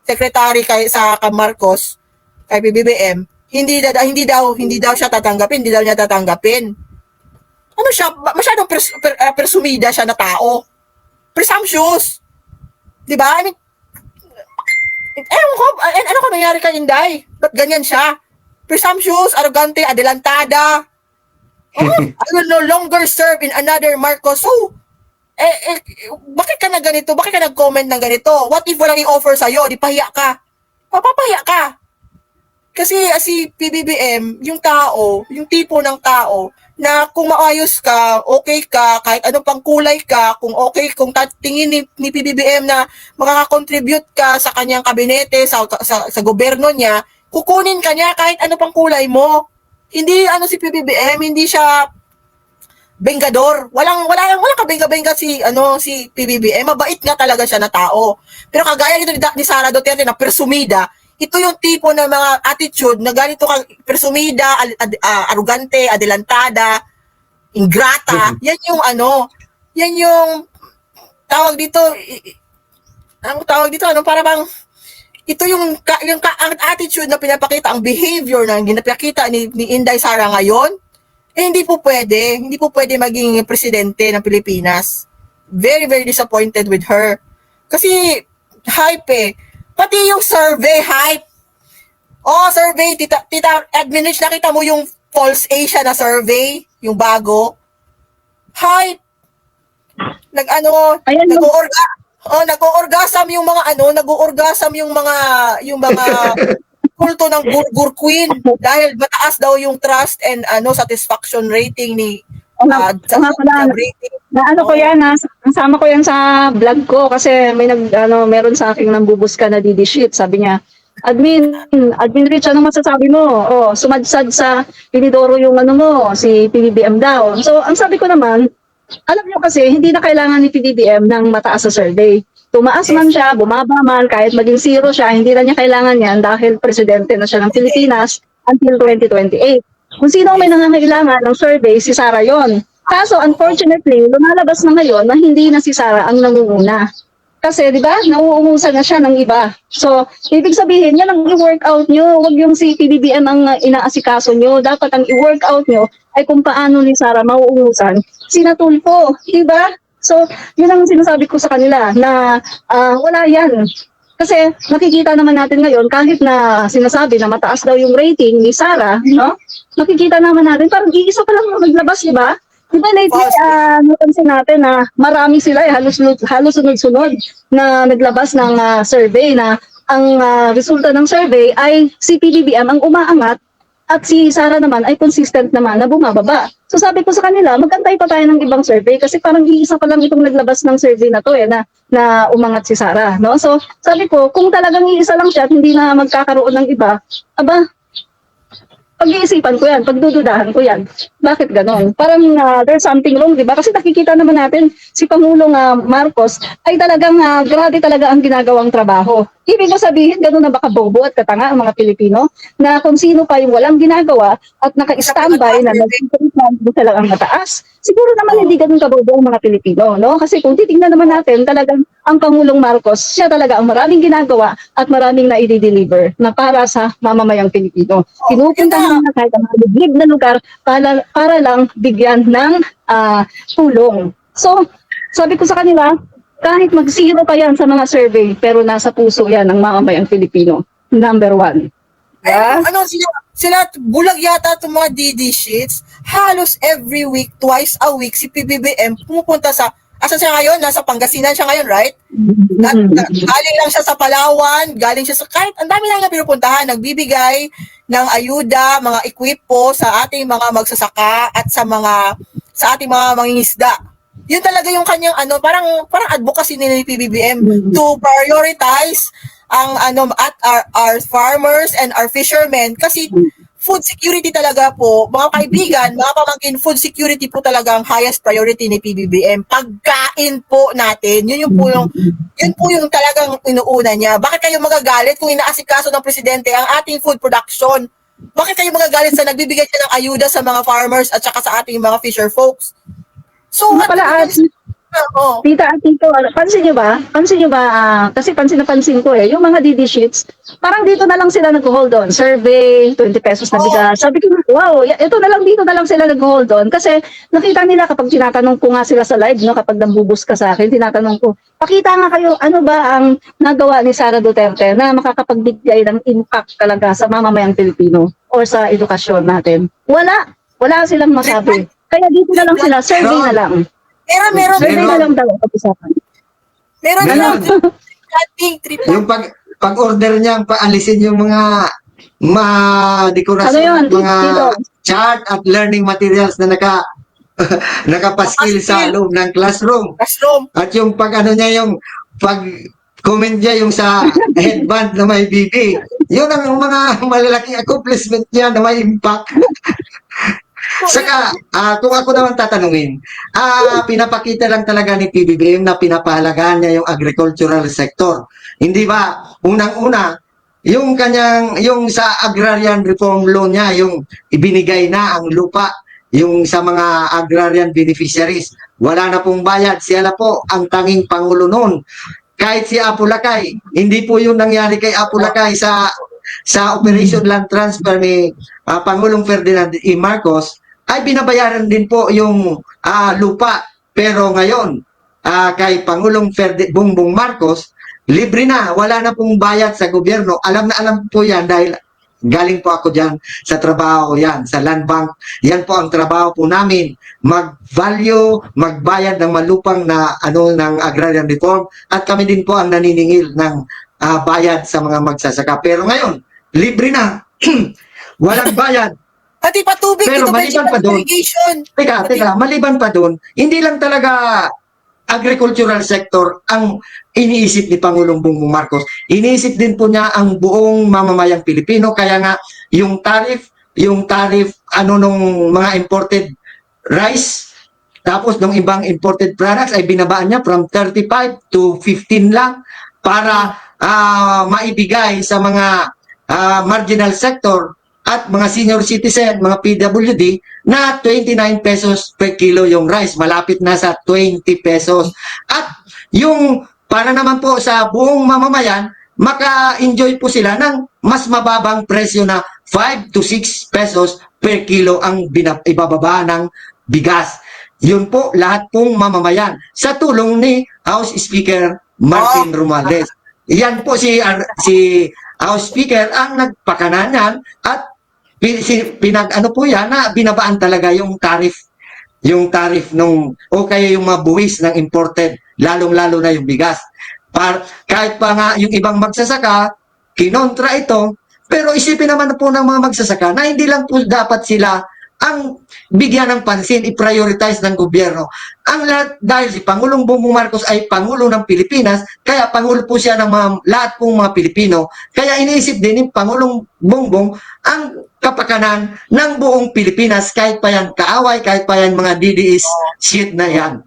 secretary sa Marcos, kay PBBM, hindi daw siya tatanggapin, hindi daw niya tatanggapin. Ano siya, masyadong presumida siya na tao. Presumptuous. 'Di ba? I mean, ano ko nangyari kay Inday? Ba't ganyan siya? Presumptuous, arrogante, adelantada. I will no longer serve in another Marcos. So, bakit ka na ganito? Bakit ka nag-comment ng ganito? What if walang i-offer sa'yo? Di pahiya ka. Papapahiya ka. Kasi si PBBM, yung tipo ng tao, na kung maayos ka, okay ka, kahit anong pang kulay ka, kung okay, kung tingin ni PBBM na makaka-contribute ka sa kanyang kabinete, sa gobyerno niya, kukunin ka niya kahit ano pang kulay mo. Hindi si PBBM, hindi siya bengador. Walang kabenga-benga si PBBM. Mabait nga talaga siya na tao. Pero kagaya nito ni Sara Duterte na presumida, ito yung tipo ng mga attitude na ganito kang presumida, arrogante, adelantada, ingrata. Yan yung tawag dito, para bang, ito yung ang attitude na pinapakita, ang behavior na pinapakita ni Inday Sara ngayon, hindi po pwede maging presidente ng Pilipinas. Very, very disappointed with her. Kasi, hype Pati yung survey, hype. Survey, tita Adminich, nakita mo yung false Asia na survey, yung bago. Hype. Nag-orgasm yung mga kulto ng Burgur Queen dahil mataas daw yung trust and satisfaction rating ni nasama ko yan sa vlog ko kasi meron sa akin nambubuska na didishit. Sabi niya, Admin Rich, anong masasabi mo? Sumadsad sa Pinidoro yung si PBBM daw. So, ang sabi ko naman, alam niyo kasi, hindi na kailangan ni PBBM ng mataas sa survey. Tumaas man siya, bumaba man, kahit maging zero siya, hindi na niya kailangan yan dahil presidente na siya ng Pilipinas until 2028. Kung sino ang may nangangailangan ng survey, si Sara yon. Kaso unfortunately, lumalabas na ngayon na hindi na si Sara ang nangunguna. Kasi, di ba, nauungusan na siya ng iba. So, ibig sabihin, yan ang i-workout nyo. Huwag yung si PBBM ang inaasikaso nyo. Dapat ang i-workout nyo ay kung paano ni Sara mauungusan si Natulfo. Di ba? So, yun ang sinasabi ko sa kanila na wala yan. Kasi nakikita naman natin ngayon, kahit na sinasabi na mataas daw yung rating ni Sara, no? Nakikita naman natin, parang iisa pa lang maglabas, di ba? Di ba lately, napansin natin na marami sila, halos sunod-sunod na naglabas ng survey na ang resulta ng survey ay si PBBM ang umaangat at si Sara naman ay consistent naman na bumababa. So sabi ko sa kanila, magantay pa tayo ng ibang survey kasi parang iisa pa lang itong naglabas ng survey na to na umangat si Sara, no? So sabi ko, kung talagang iisa lang siya at hindi na magkakaroon ng iba, aba, pag-iisipan ko yan, pagdududahan ko yan. Bakit ganon? Parang there's something wrong, di ba? Kasi nakikita naman natin si Pangulong Marcos ay talagang grabe talaga ang ginagawang trabaho. Ibig ko sabihin, gano'n na baka bobo at katanga ang mga Pilipino na kung sino pa yung walang ginagawa at naka-standby na nag-implement sila lang ang mataas. Siguro naman hindi gano'n kabobo ang mga Pilipino, no? Kasi kung titingnan naman natin, talagang ang Pangulong Marcos, siya talaga ang maraming ginagawa at maraming na i-deliver na para sa mamamayang Pilipino. Pinupuntahan na kahit ang mga liblib na lugar para lang bigyan ng tulong. So, sabi ko sa kanila, kahit mag-zero pa yan sa mga survey, pero nasa puso yan ng mamamayang Pilipino. Number one. Yeah? Sila bulag yata itong mga DD sheets. Halos every week, twice a week, si PBBM pumupunta sa, asan siya ngayon? Nasa Pangasinan siya ngayon, right? Galing lang siya sa Palawan, galing siya sa, kahit ang dami lang na pinupuntahan, nagbibigay ng ayuda, mga equipo sa ating mga magsasaka at sa ating mga mangingisda. Yun talaga yung kanyang parang advocacy ni PBBM to prioritize ang at our farmers and our fishermen kasi food security talaga po, mga kaibigan, mga pamangkin, food security po talaga ang highest priority ni PBBM. Pagkain po natin, yun po yung talagang inuuna niya. Bakit kayo magagalit kung inaasikaso ng presidente ang ating food production? Bakit kayo magagalit sa nagbibigay siya ng ayuda sa mga farmers at saka sa ating mga fisher folks? So, Tita at Tito, pansin nyo ba? Kasi pansin na pansin ko yung mga DD sheets, parang dito na lang sila nag-hold on. Survey, 20 pesos na bigas. Sabi ko, wow, dito na lang sila nag-hold on. Kasi nakita nila kapag tinatanong ko nga sila sa live, no, kapag nambubus ka sa akin, tinatanong ko, pakita nga kayo, ano ba ang nagawa ni Sara Duterte na makakapagbigay ng impact talaga sa mamamayang Pilipino o sa edukasyon natin? Wala silang masabi. Kaya dito na lang sila, survey na lang. Survey na lang daw pag-usapan. Meron na lang. Yung pag-order niya, paalisin yung mga dekorasyon, mga chart at learning materials na nakapaskil sa loob ng classroom. At yung yung pag-comment niya yung sa headband na may BB. Yun ang mga malalaking accomplishment niya na may impact. Saka, kung ako naman tatanungin, pinapakita lang talaga ni PBBM na pinapahalagaan niya yung agricultural sector. Hindi ba? Unang-una, yung sa agrarian reform law niya, yung ibinigay na ang lupa, yung sa mga agrarian beneficiaries, wala na pong bayad. Siya na po ang tanging pangulo noon. Kahit si Apo Lakay, hindi po yung nangyari kay Apo Lakay sa Operation Land Transfer ni Pangulong Ferdinand E. Marcos, ay binabayaran din po yung lupa. Pero ngayon, kay Pangulong Bongbong Marcos, libre na, wala na pong bayad sa gobyerno. Alam na alam po yan dahil galing po ako dyan sa trabaho yan, sa land bank. Yan po ang trabaho po namin. Mag-value, magbayad ng malupang na ng agrarian reform at kami din po ang naniningil ng bayad sa mga magsasaka. Pero ngayon, libre na. Walang bayad. Pati pa tubig, pero maliban pa doon, maliban pa doon, hindi lang talaga agricultural sector ang iniisip ni Pangulong Bongbong Marcos. Iniisip din po niya ang buong mamamayang Pilipino. Kaya nga, yung tariff nung mga imported rice, Tapos nung ibang imported products ay binabaan niya from 35 to 15 lang para maibigay sa mga marginal sector at mga senior citizen, mga PWD na 29 pesos per kilo yung rice. Malapit na sa 20 pesos. At yung para naman po sa buong mamamayan, maka-enjoy po sila ng mas mababang presyo na 5 to 6 pesos per kilo ang ibababa ng bigas. Yun po lahat pong mamamayan sa tulong ni House Speaker Martin Romualdez. Yan po si House Speaker ang nagpakanan yan at pinag-ano po yan na binabaan talaga yung tarif nung o kaya yung mga buwis ng imported, lalong-lalo na yung bigas. Kahit pa nga yung ibang magsasaka, kinontra ito, pero isipin naman po ng mga magsasaka na hindi lang po dapat sila ang bigyan ng pansin, i-prioritize ng gobyerno. Ang lahat, dahil si Pangulong Bongbong Marcos ay Pangulo ng Pilipinas, kaya Pangulo po siya ng lahat pong mga Pilipino. Kaya iniisip din ni Pangulong Bongbong ang kapakanan ng buong Pilipinas, kahit pa yan kaaway, kahit pa yan mga DDS shit na yan.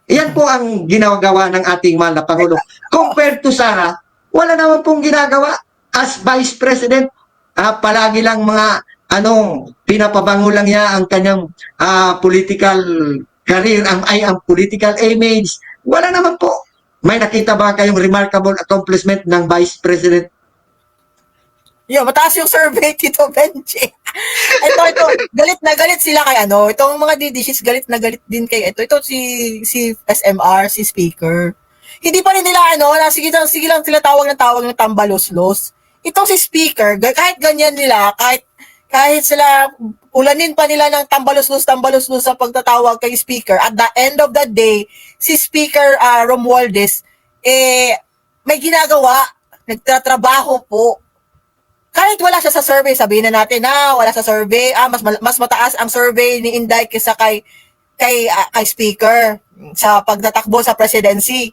Yan po ang ginagawa ng ating mahal na Pangulo. Compared to Sara, wala naman pong ginagawa as Vice President. Palagi lang mga pinapabango lang niya ang kanyang political career, ang political image. Wala naman po. May nakita ba kayong remarkable accomplishment ng Vice President? Yo, mataas yung survey, Tito Benji. ito, galit na galit sila kay itong mga DDCs, galit na galit din kay ito si SMR, si Speaker. Hindi pa rin nila sige lang sila tawag ng tambalos-los. Itong si Speaker, kahit ganyan nila, kahit sila ulanin pa nila ng tambalos-los sa pagtatawag kay Speaker, at the end of the day, si Speaker Romualdez, may ginagawa, nagtatrabaho po. Kahit wala siya sa survey, sabihin na natin na wala sa survey, mas mataas ang survey ni Inday kaysa kay Speaker sa pagtatakbo sa presidency.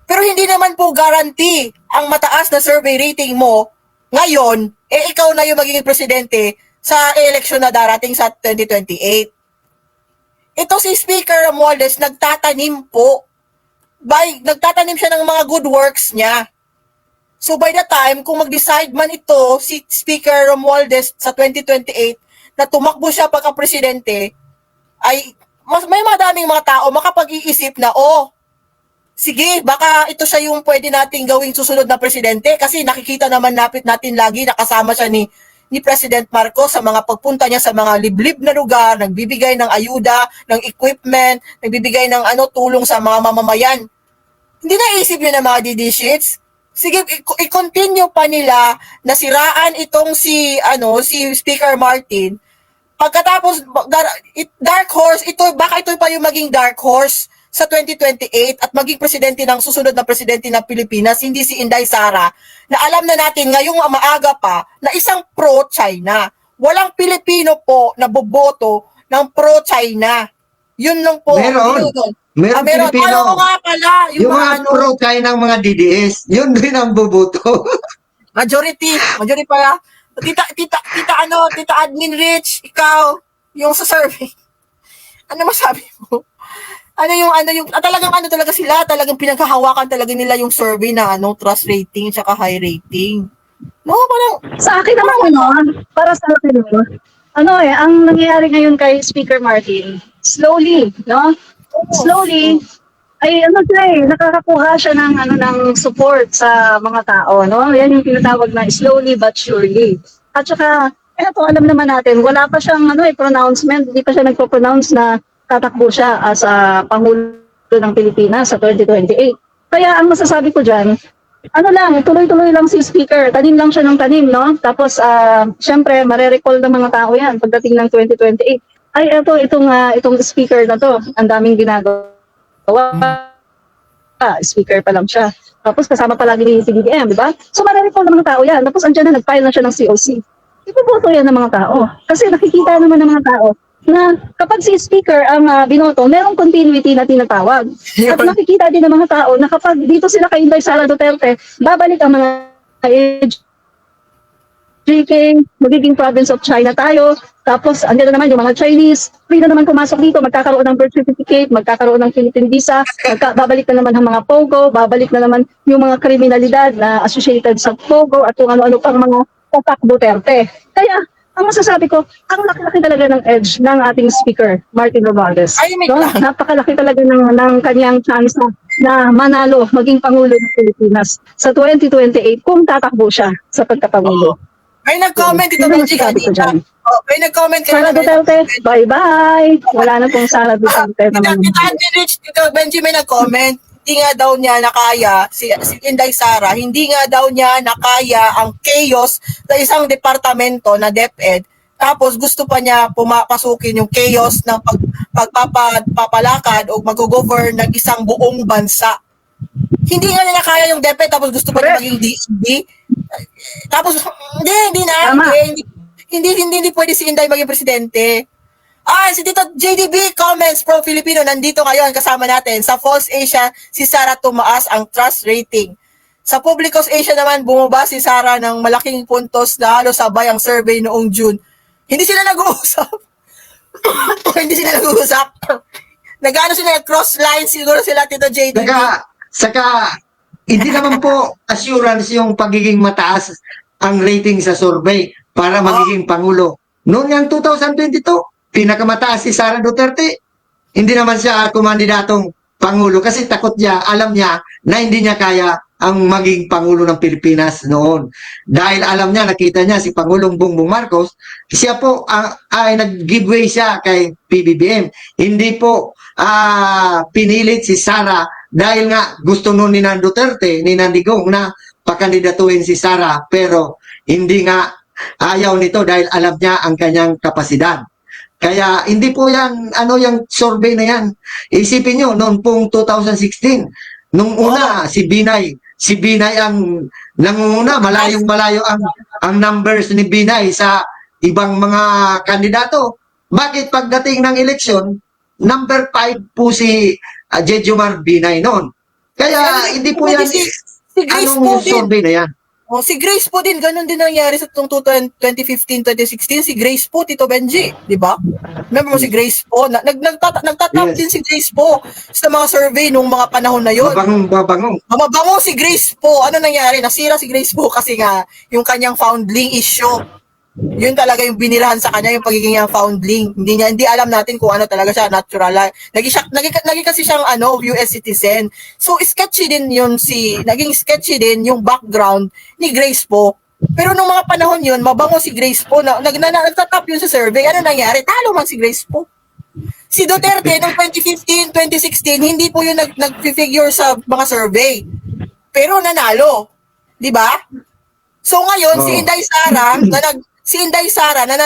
Pero hindi naman po guarantee ang mataas na survey rating mo ngayon, ikaw na yung magiging presidente sa eleksyon na darating sa 2028. Ito si Speaker Romualdez, nagtatanim po. Nagtatanim siya ng mga good works niya. So by the time, kung mag-decide man ito, si Speaker Romualdez sa 2028, na tumakbo siya pagka-presidente, ay may madaming mga tao makapag-iisip na, sige, baka ito siya yung pwede nating gawing susunod na presidente kasi nakikita naman natin lagi nakasama siya ni President Marcos sa mga pagpunta niya sa mga liblib na lugar, nagbibigay ng ayuda, ng equipment, nagbibigay ng tulong sa mga mamamayan. Hindi naisip niyo na mga DD sheets? Sige, i-continue pa nila na siraan itong si Speaker Martin. Pagkatapos dark horse, baka ito pa yung maging dark horse sa 2028 at maging presidente ng susunod na presidente ng Pilipinas, hindi si Inday Sara, na alam na natin ngayong maaga pa na isang pro-China. Walang Pilipino po na boboto ng pro-China. Yun lang po. Meron Pilipino. Ayaw nga pala. Yung mga pro-China ng mga DDS, yun din ang boboto. Majority pala. Tita Admin Rich, ikaw, yung sa survey. Ano masabi mo? Talagang sila, talagang pinaghahawakan talaga nila yung survey na trust rating tsaka high rating. No, parang Sa akin naman, para sa akin, ang nangyayari ngayon kay Speaker Martin, slowly, slowly, ay nakakakuha siya ng support sa mga tao, Yan yung tinatawag na slowly but surely. At saka, alam naman natin, wala pa siyang pronouncement, hindi pa siya nagpo-pronounce na tatakbo siya as Pangulo ng Pilipinas sa 2028. Kaya ang masasabi ko dyan, tuloy-tuloy lang si Speaker, tanim lang siya ng tanim, Tapos, syempre, marerecall ng mga tao yan pagdating ng 2028. Ay, itong speaker na to, ang daming ginagawa. Speaker pa lang siya. Tapos kasama palagi ni PBBM, di ba? So marerecall ng mga tao yan. Tapos andyan na, nag-file na siya ng COC. Ipoboto yan ng mga tao. Kasi nakikita naman ng mga tao na kapag si speaker ang binoto, merong continuity na tinatawag. At nakikita din ng mga tao na kapag dito sila kay Inday Sara Duterte, babalik ang mga JK, magiging province of China tayo, Tapos, andyan na naman yung mga Chinese, free na naman pumasok dito, magkakaroon ng birth certificate, magkakaroon ng Philippine visa, babalik na naman ang mga POGO, babalik na naman yung mga kriminalidad na associated sa POGO at kung ano-ano pang mga tatak Duterte. Kaya, ang masasabi ko, ang laki-laki talaga ng edge ng ating speaker, Martin Romualdez. Ay, may No? lang. Napakalaki talaga ng kanyang chance na manalo, maging Pangulo ng Pilipinas sa 2028 kung tatakbo siya sa pagkapangulo. May nag-comment ito, Yun ang Benji, masasabi ko kanina. dyan. Oh, may nag-comment Sara kanina. Duterte, bye-bye. Wala na pong Sara Duterte naman. Kita Rich, ito, Benji may nag-comment, hindi nga daw niya nakaya, si Inday Sara, hindi nga daw niya nakaya ang chaos sa isang departamento na DepEd. Tapos gusto pa niya pumapasukin yung chaos ng pagpapalakad o mag-govern ng isang buong bansa. Hindi nga niya nakaya yung DepEd tapos gusto pa niya maging DSD. Tapos, hindi na. Tama. Hindi pwede si Inday maging presidente. Si Tito JDB comments pro-Filipino nandito ngayon kasama natin. Sa False Asia, si Sara tumaas ang trust rating. Sa Publicos Asia naman, bumaba si Sara ng malaking puntos na halos sabay ang survey noong June. Hindi sila nag-uusap. Hindi sila nag-uusap. Nag-ano sila, cross line siguro sila, Tito JDB. Saka, hindi naman po assurance yung pagiging mataas ang rating sa survey para magiging Pangulo. Noong yung 2022, pinakamataas si Sara Duterte. Hindi naman siya kumandidatong Pangulo kasi takot niya, alam niya na hindi niya kaya ang maging Pangulo ng Pilipinas noon. Dahil alam niya, nakita niya si Pangulong Bongbong Marcos, siya po ay nag-giveaway siya kay PBBM. Hindi po pinilit si Sara dahil nga gusto noon ni Duterte, ni Digong na pakandidatuin si Sara pero hindi nga ayaw nito dahil alam niya ang kanyang kapasidad. Kaya hindi po yan, yung survey na yan. Isipin nyo, noon pong 2016, nung una, si Binay ang nangunguna, malayong-malayo ang numbers ni Binay sa ibang mga kandidato. Bakit pagdating ng eleksyon, number 5 po si Jejomar Binay noon. Kaya hindi po yan, si Grace po din. survey na yan. Si Grace po din, ganun din nangyari sa 2015-2016, si Grace po, Tito Benji, di ba? Remember mo si Grace po? Nagtatap Yes. din si Grace po sa mga survey nung mga panahon na yon. Babangong. Mabango si Grace po. Ano nangyari? Nasira si Grace po kasi nga yung kanyang foundling issue. Yun talaga yung binirahan sa kanya, yung pagiging yung foundling. Hindi alam natin kung ano talaga siya, natural. Naging kasi siyang US citizen. So, naging sketchy din yung background ni Grace po. Pero nung mga panahon yun, mabango si Grace po. Nagtatap yun sa survey. Ano nangyari? Talo man si Grace po. Si Duterte, noong 2015, 2016, hindi po yun nag-figure sa mga survey. Pero nanalo. Di ba? So ngayon, si Inday Sara na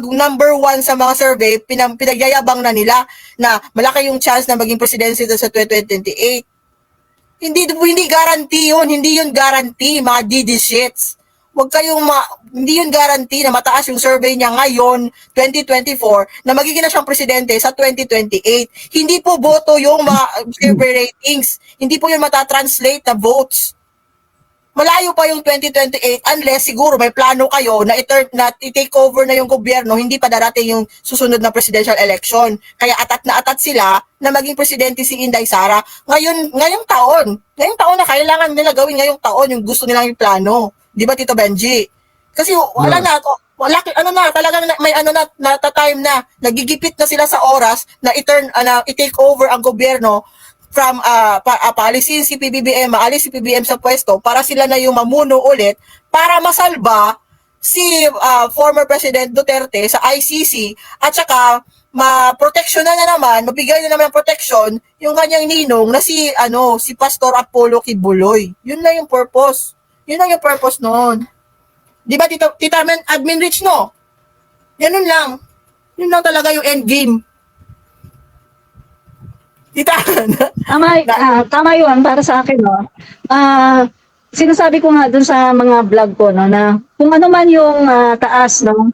number 1 sa mga survey, pinagyayabang na nila na malaki yung chance na maging presidente sa 2028. Hindi guarantee yun. Hindi yun guarantee, mga DD shits. Hindi yun guarantee na mataas yung survey niya ngayon, 2024, na magiging na siyang presidente sa 2028. Hindi po boto yung mga survey ratings. Hindi po yun matatranslate na votes. Malayo pa yung 2028 unless siguro may plano kayo na i-take over na yung gobyerno, hindi pa darating yung susunod na presidential election. Kaya atat sila na maging presidente si Inday Sara ngayong taon na kailangan nila gawin ngayong taon yung gusto nilang yung plano. Di ba, Tito Benji? Kasi talagang may time na nagigipit na sila sa oras na i-take over ang gobyerno from paalisin si PBBM, maalis si PBBM sa pwesto para sila na yung mamuno ulit para masalba si former President Duterte sa ICC at saka ma-protection na naman, mabigay na naman ng protection yung kanyang ninong na si Pastor Apollo Kibuloy. Yun lang yung purpose. Yun lang yung purpose noon. Di ba, Tita Admin Rich, no? Ganun lang. Yun lang talaga yung end game. Tama yun para sa akin, no. Sinasabi ko nga dun sa mga vlog ko, no, na kung ano man yung taas, no.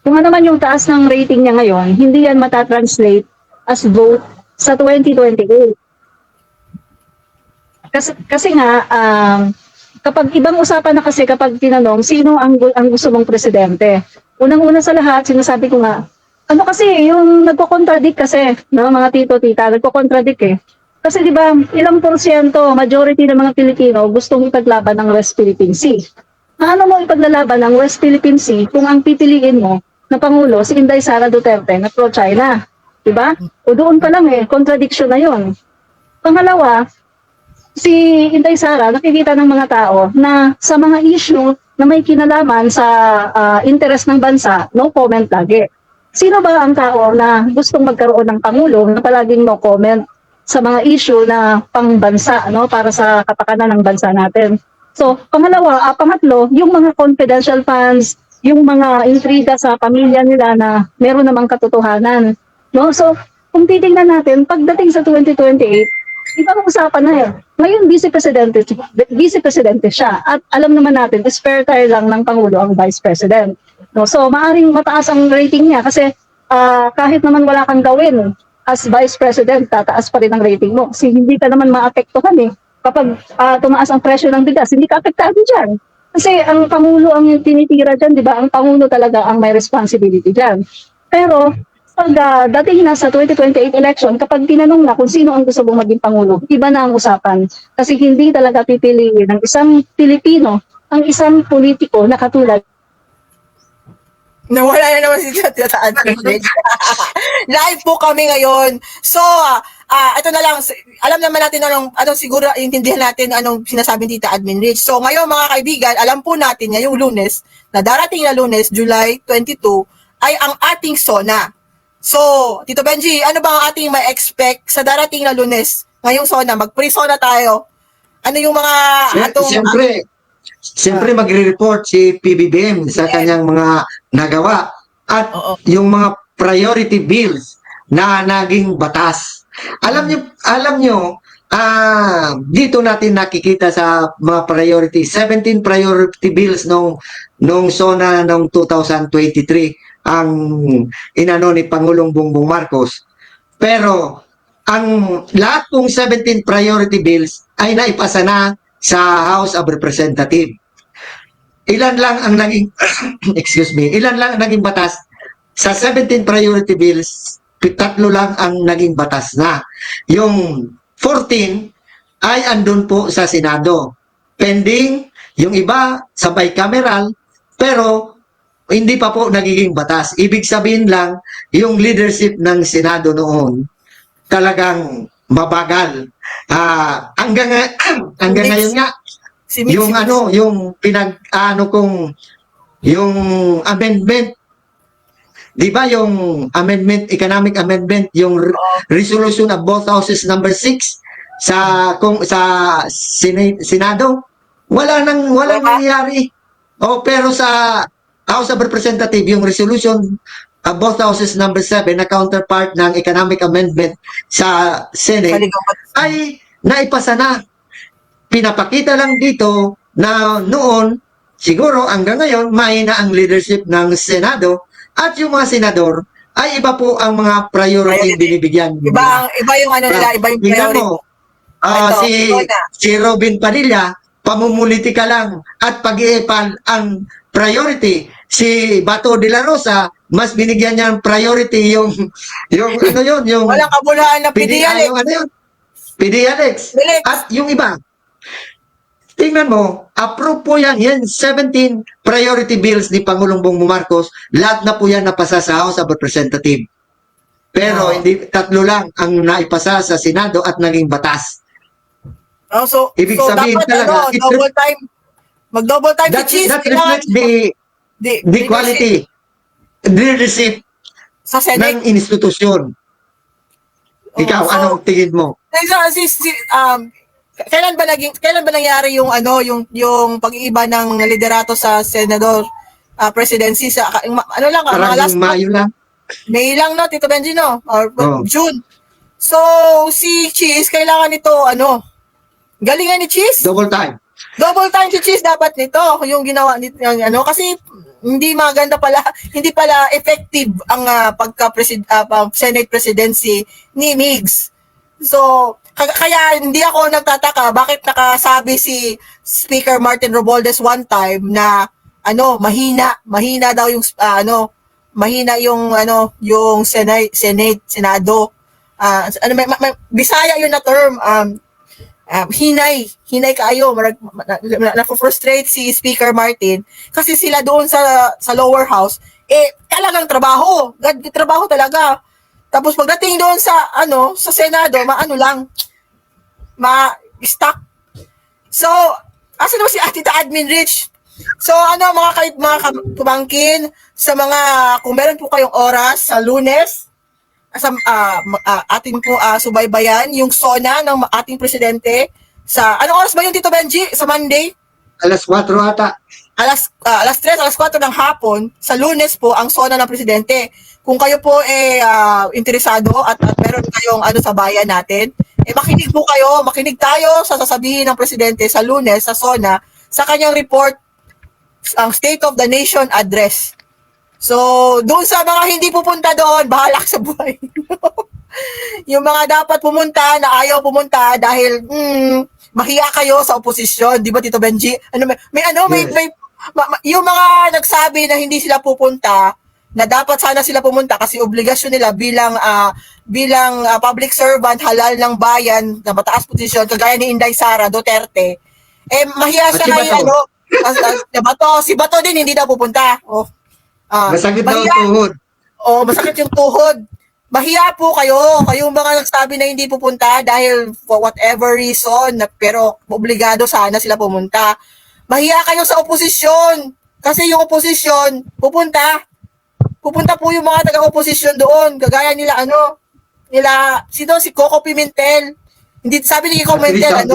Kung ano man yung taas ng rating niya ngayon, hindi yan matatranslate as vote sa 2028. Kasi nga, kapag ibang usapan na kasi kapag tinanong, sino ang gusto mong presidente? Unang-una sa lahat, sinasabi ko nga, ano kasi, yung nagko-contradict kasi, no, mga tito-tita, nagko-contradict eh. Kasi di ba, ilang porsyento, majority ng mga Pilipino gustong ipaglaban ng West Philippine Sea. Paano mo ipaglalaban ng West Philippine Sea kung ang pipiliin mo na Pangulo si Inday Sara Duterte na pro-China? Di ba? O doon pa lang contradiction na yon. Pangalawa, si Inday Sara nakikita ng mga tao na sa mga issue na may kinalaman sa interest ng bansa, no comment lagi. Sino ba ang tao na gustong magkaroon ng Pangulo na palaging no comment sa mga issue na pangbansa, no, para sa kapakanan ng bansa natin? So, pangatlo, yung mga confidential funds, yung mga intriga sa pamilya nila na meron namang katotohanan. No? So, kung titingnan natin, pagdating sa 2028, ibang usapan na yun. Ngayon, vice-presidente siya. At alam naman natin, spare tire lang ng Pangulo ang Vice President. No? So, maaring mataas ang rating niya kasi kahit naman wala kang gawin as Vice President, tataas pa rin ang rating mo. Kasi hindi ka naman maapektuhan eh. Kapag tumaas ang presyo ng bigas, hindi ka apektado dyan. Kasi ang Pangulo ang tinitira dyan, di ba? Ang Pangulo talaga ang may responsibility dyan. Pero, pag dating na sa 2028 election, kapag tinanong na kung sino ang gusto mong maging Pangulo, iba na ang usapan. Kasi hindi talaga pipiliin ng isang Pilipino ang isang politiko na katulad. Nawala na naman si Tita Admin. Live po kami ngayon. So, ito na lang, alam naman natin anong siguro intindihan natin anong sinasabi ni Tita Admin Rich. So, ngayon mga kaibigan, alam po natin ngayong Lunes, na darating na Lunes, July 22, ay ang ating SONA. So, Tito Benji, ano ba ang ating ma-expect sa darating na Lunes? Ngayong SONA, mag-pre-SONA tayo. Ano yung mga Siyempre magre-report si PBBM sa kanyang mga nagawa at yung mga priority bills na naging batas. Alam nyo, dito natin nakikita sa mga priority, 17 priority bills nung SONA nung 2023 ang inano ni Pangulong Bongbong Marcos. Pero ang lahat ng 17 priority bills ay naipasa na sa House of Representatives. Ilan lang ang naging ilan lang ang naging batas sa 17 priority bills, 3 lang ang naging batas na. Yung 14 ay andun po sa Senado. Pending yung iba sa bicameral pero hindi pa po nagiging batas. Ibig sabihin lang yung leadership ng Senado noon talagang mabagal. Hanggang ngayon nga yung yung amendment, di ba yung economic amendment, yung resolution of both houses number 6 sa Senado, wala nangyayari. Pero sa House of Representatives, yung resolution of both houses number 7 na counterpart ng economic amendment sa Senate ay naipasa na. Pinapakita lang dito na noon, siguro hanggang ngayon, mahina ang leadership ng Senado at yung mga senador ay iba po ang mga priority binibigyan. Iba yung nila, iba yung priority. Si Robin Padilla, pamumulitika lang at pag-iipan ang priority. Si Bato de la Rosa, mas binigyan niya ang priority yung walang kabuluhan na PDLX. PDLX. At yung iba, tingnan mo, approve po yan 17 priority bills ni Pangulong Bongbong Marcos, lahat na po yan napasa sa House of Representatives. Pero hindi 3 lang ang naipasa sa Senado at naging batas. Ibig sabihin dapat talaga, mag-double time si Cheese. That reflects the quality, leadership sa Senate ng institusyon. Ikaw, anong tingin mo? Kailan ba nangyari yung pag-iiba ng liderato sa senador presidency sa mga last Mayo lang. May lang no Tito Benji no or June. So si Cheese kailangan nito galingan ni Cheese. Double time si Cheese dapat nito yung ginawa nito kasi hindi maganda pala, hindi pala effective ang Senate presidency ni Migs. So, kaya hindi ako nagtataka bakit nakasabi si Speaker Martin Romualdez one time na mahina daw yung mahina yung Senado. Bisaya yun na term, hinay kaayo, na-frustrate si Speaker Martin kasi sila doon sa lower house talagang trabaho talaga. Tapos pagdating doon sa Senado, ma-stuck. So, asa naman si Tita Admin Rich? So, mga pumangkin, kung meron po kayong oras sa Lunes, atin po subaybayan yung SONA ng ating presidente anong oras ba yun, Tito Benji? Sa Monday? Alas 4 ata. Alas 3, alas 4 ng hapon, sa Lunes po, ang SONA ng presidente. Kung kayo po interesado at meron kayong sa bayan natin, makinig tayo sa sasabihin ng presidente sa Lunes, sa SONA, sa kanyang report, ang State of the Nation Address. So, doon sa mga hindi pupunta doon, bahala sa buhay. Yung mga dapat pumunta na ayaw pumunta dahil mahiya kayo sa oposisyon, di ba Tito Benji? Yung mga nagsabi na hindi sila pupunta, na dapat sana sila pumunta kasi obligasyon nila bilang public servant, halal ng bayan, na mataas posisyon, kagaya ni Inday Sara Duterte, mahiya siya na si Bato din hindi daw pupunta. Masakit daw ang tuhod. Masakit yung tuhod. Mahiya po kayong mga nagsabi na hindi pupunta dahil for whatever reason, pero obligado sana sila pumunta. Mahiya kayo sa oposisyon. Kasi yung oposisyon, pupunta po yung mga taga-oposisyon doon. Kagaya si Coco Pimentel. Hindi, sabi ni Coco Pimentel,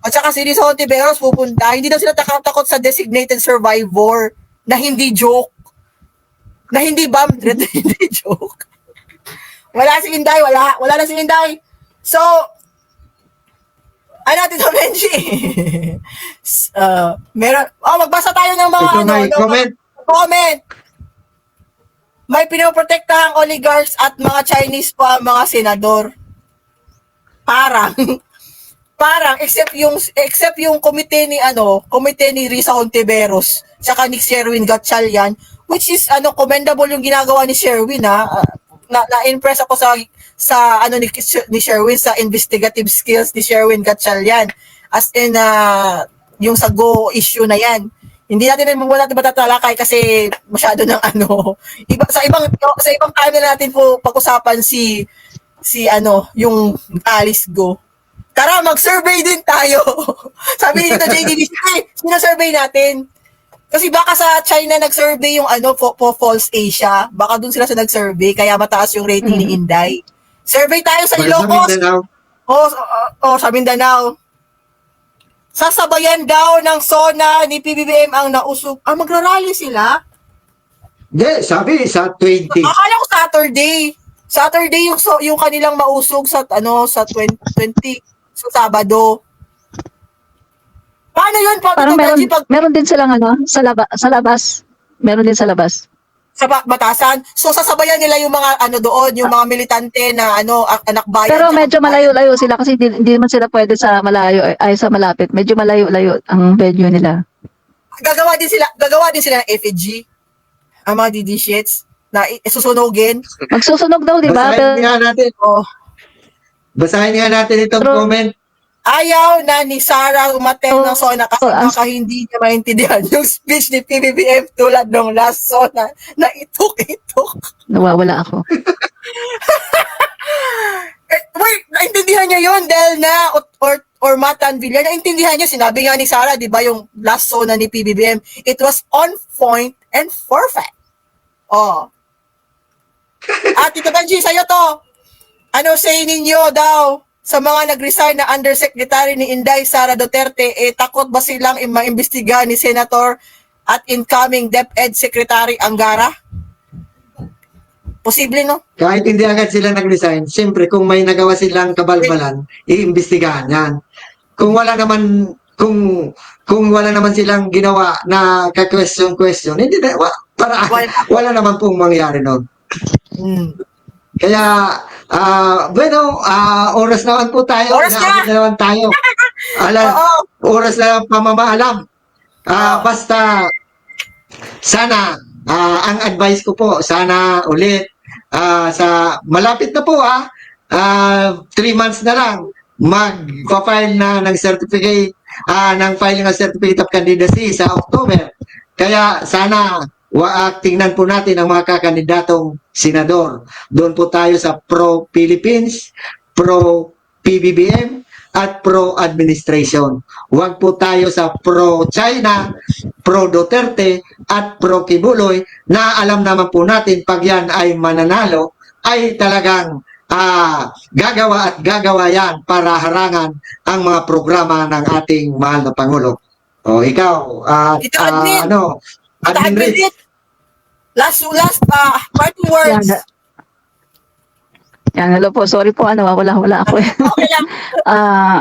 at saka si Rizal Ontiveros pupunta. Hindi daw sila takot sa designated survivor na hindi joke. Na hindi bomb threat, na hindi joke. Wala si Inday, wala na si Inday. So, Tito Benji? Magbasa tayo ng mga comment. May pinoprotektahang oligarchs at mga Chinese pa mga senador. Parang except yung komite ni Risa Hontiveros saka ni Sherwin Gatchalian, which is commendable yung ginagawa ni Sherwin, na-impress ako sa ni Sherwin, sa investigative skills ni Sherwin Gatchalian, as in yung sa Go issue na yan. Hindi natin matatalakay kasi masyado ng sa ibang time na natin po pag-usapan yung Alice Go. Tara, mag-survey din tayo. Sabi nito JDBC, sino-survey natin? Kasi baka sa China nag-survey yung False Asia. Baka dun sila sa nag-survey, kaya mataas yung rating ni Inday. Survey tayo sa Ilocos. Sa Mindanao. Sasabayan daw ng SONA ni PBBM ang nausog. Magrarally sila? Hindi, sabi sa 20. Akala ko Saturday yung kanilang mausog sa 20 sa Sabado. Paano yun? Parang meron din silang sa labas. Meron din sa labas. Sa Batasan. So sasabayan nila yung mga doon, yung mga militante na anak bayan. Pero medyo malayo-layo sila kasi hindi naman sila pwede sa malayo ay sa malapit. Medyo malayo-layo ang venue nila. Gagawa din sila ng effigy. Ang mga DD sheets na susunogin. Magsusunog daw, di ba? Basahin nga natin itong comment. Ayaw na ni Sara umattend ng SONA kasi baka hindi niya maintindihan yung speech ni PBBM tulad ng last SONA na itok-itok. Nawawala ako. Wait, naintindihan niya yun, Delna or Matan Villar. Naintindihan niya, sinabi nga ni Sara, di ba, yung last SONA ni PBBM, it was on point and perfect. Tito Benji, sa'yo to. Ano say ninyo daw sa mga nag-resign na undersecretary ni Inday Sara Duterte, takot ba silang maimbestigahan ni Senator at incoming DepEd Secretary Angara? Posible, no? Kahit hindi agad sila nag-resign, siyempre kung may nagawa silang kabalbalan, iimbestigahan yan. Kung wala naman silang ginawa na ka-question, hindi na, wala naman pong mangyari noon. Kaya Bueno, oras naman po tayo. Oras na! Inaabot na naman tayo. Oo. Oras na lang pamamaalam. Basta, sana, ang advice ko po, sana ulit, malapit na po 3 months na lang, mag-file na ng certificate, ng filing ng certificate of candidacy sa October. Kaya sana, tingnan po natin ang mga kakandidatong senador. Doon po tayo sa pro-Philippines, pro-PBBM, at pro-administration. Huwag po tayo sa pro-China, pro-Duterte, at pro-Kibuloy na alam naman po natin pag yan ay mananalo, ay talagang gagawa at gagawa yan para harangan ang mga programa ng ating mahal na Pangulo. O ikaw, Tito Admin. Admin Rich. Last parting words. Yan, hello po. Sorry po, wala ako eh. Okay lang.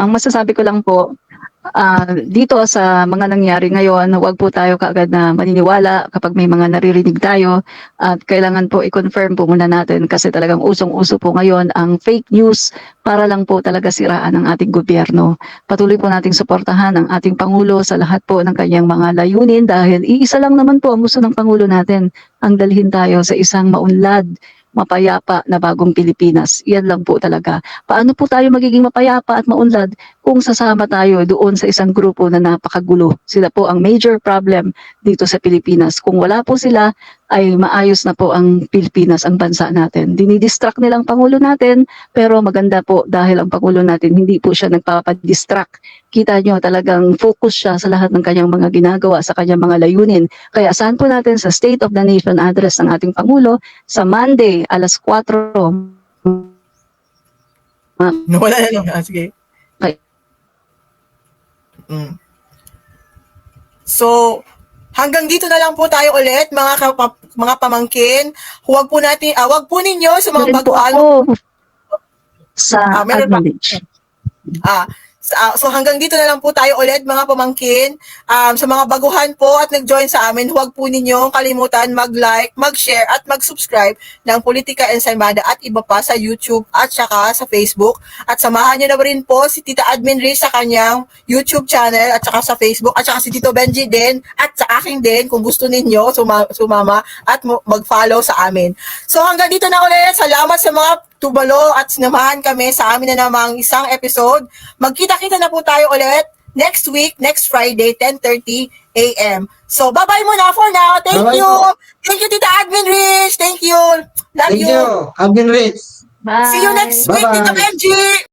Ang masasabi ko lang po, dito sa mga nangyari ngayon, huwag po tayo kaagad na maniniwala kapag may mga naririnig tayo at kailangan po i-confirm po muna natin kasi talagang usong-uso po ngayon ang fake news para lang po talaga siraan ang ating gobyerno. Patuloy po nating suportahan ang ating Pangulo sa lahat po ng kanyang mga layunin dahil iisa lang naman po ang gusto ng Pangulo natin, ang dalhin tayo sa isang maunlad, mapayapa na bagong Pilipinas. Yan lang po talaga. Paano po tayo magiging mapayapa at maunlad kung sasama tayo doon sa isang grupo na napakagulo? Sila po ang major problem dito sa Pilipinas. Kung wala po sila, ay maayos na po ang Pilipinas, ang bansa natin. Dinidistract nila ang Pangulo natin, pero maganda po dahil ang Pangulo natin hindi po siya nagpapadistract. Kita nyo talagang focus siya sa lahat ng kanyang mga ginagawa, sa kanyang mga layunin. Kaya saan po natin sa State of the Nation address ng ating Pangulo sa Monday, alas 4. Wala na lang. Sige. Okay. So, hanggang dito na lang po tayo ulit, mga pamangkin. Huwag po ninyo sa mga Meron po baguhan. ako sa Meron pa. advantage. So hanggang dito na lang po tayo ulit mga pamangkin. Sa mga baguhan po at nag-join sa amin, huwag po ninyong kalimutan mag-like, mag-share at mag-subscribe ng Politika Ensaymada at iba pa sa YouTube at saka sa Facebook. At samahan nyo na rin po si Tita Admin Riz sa kanyang YouTube channel at saka sa Facebook at saka si Tito Benji din at sa akin din kung gusto ninyo sumama at mag-follow sa amin. So hanggang dito na ulit. Salamat sa mga tubalo at sinamahan kami sa amin na namang isang episode. Magkita-kita na po tayo ulit next week, next Friday, 10:30 a.m. So, bye-bye muna for now. Thank Bye-bye you. po. Thank you, Tita Admin Rich. Thank you. Love Thank you. you, Admin Rich. Bye. See you next week, Bye-bye. Tita Benji.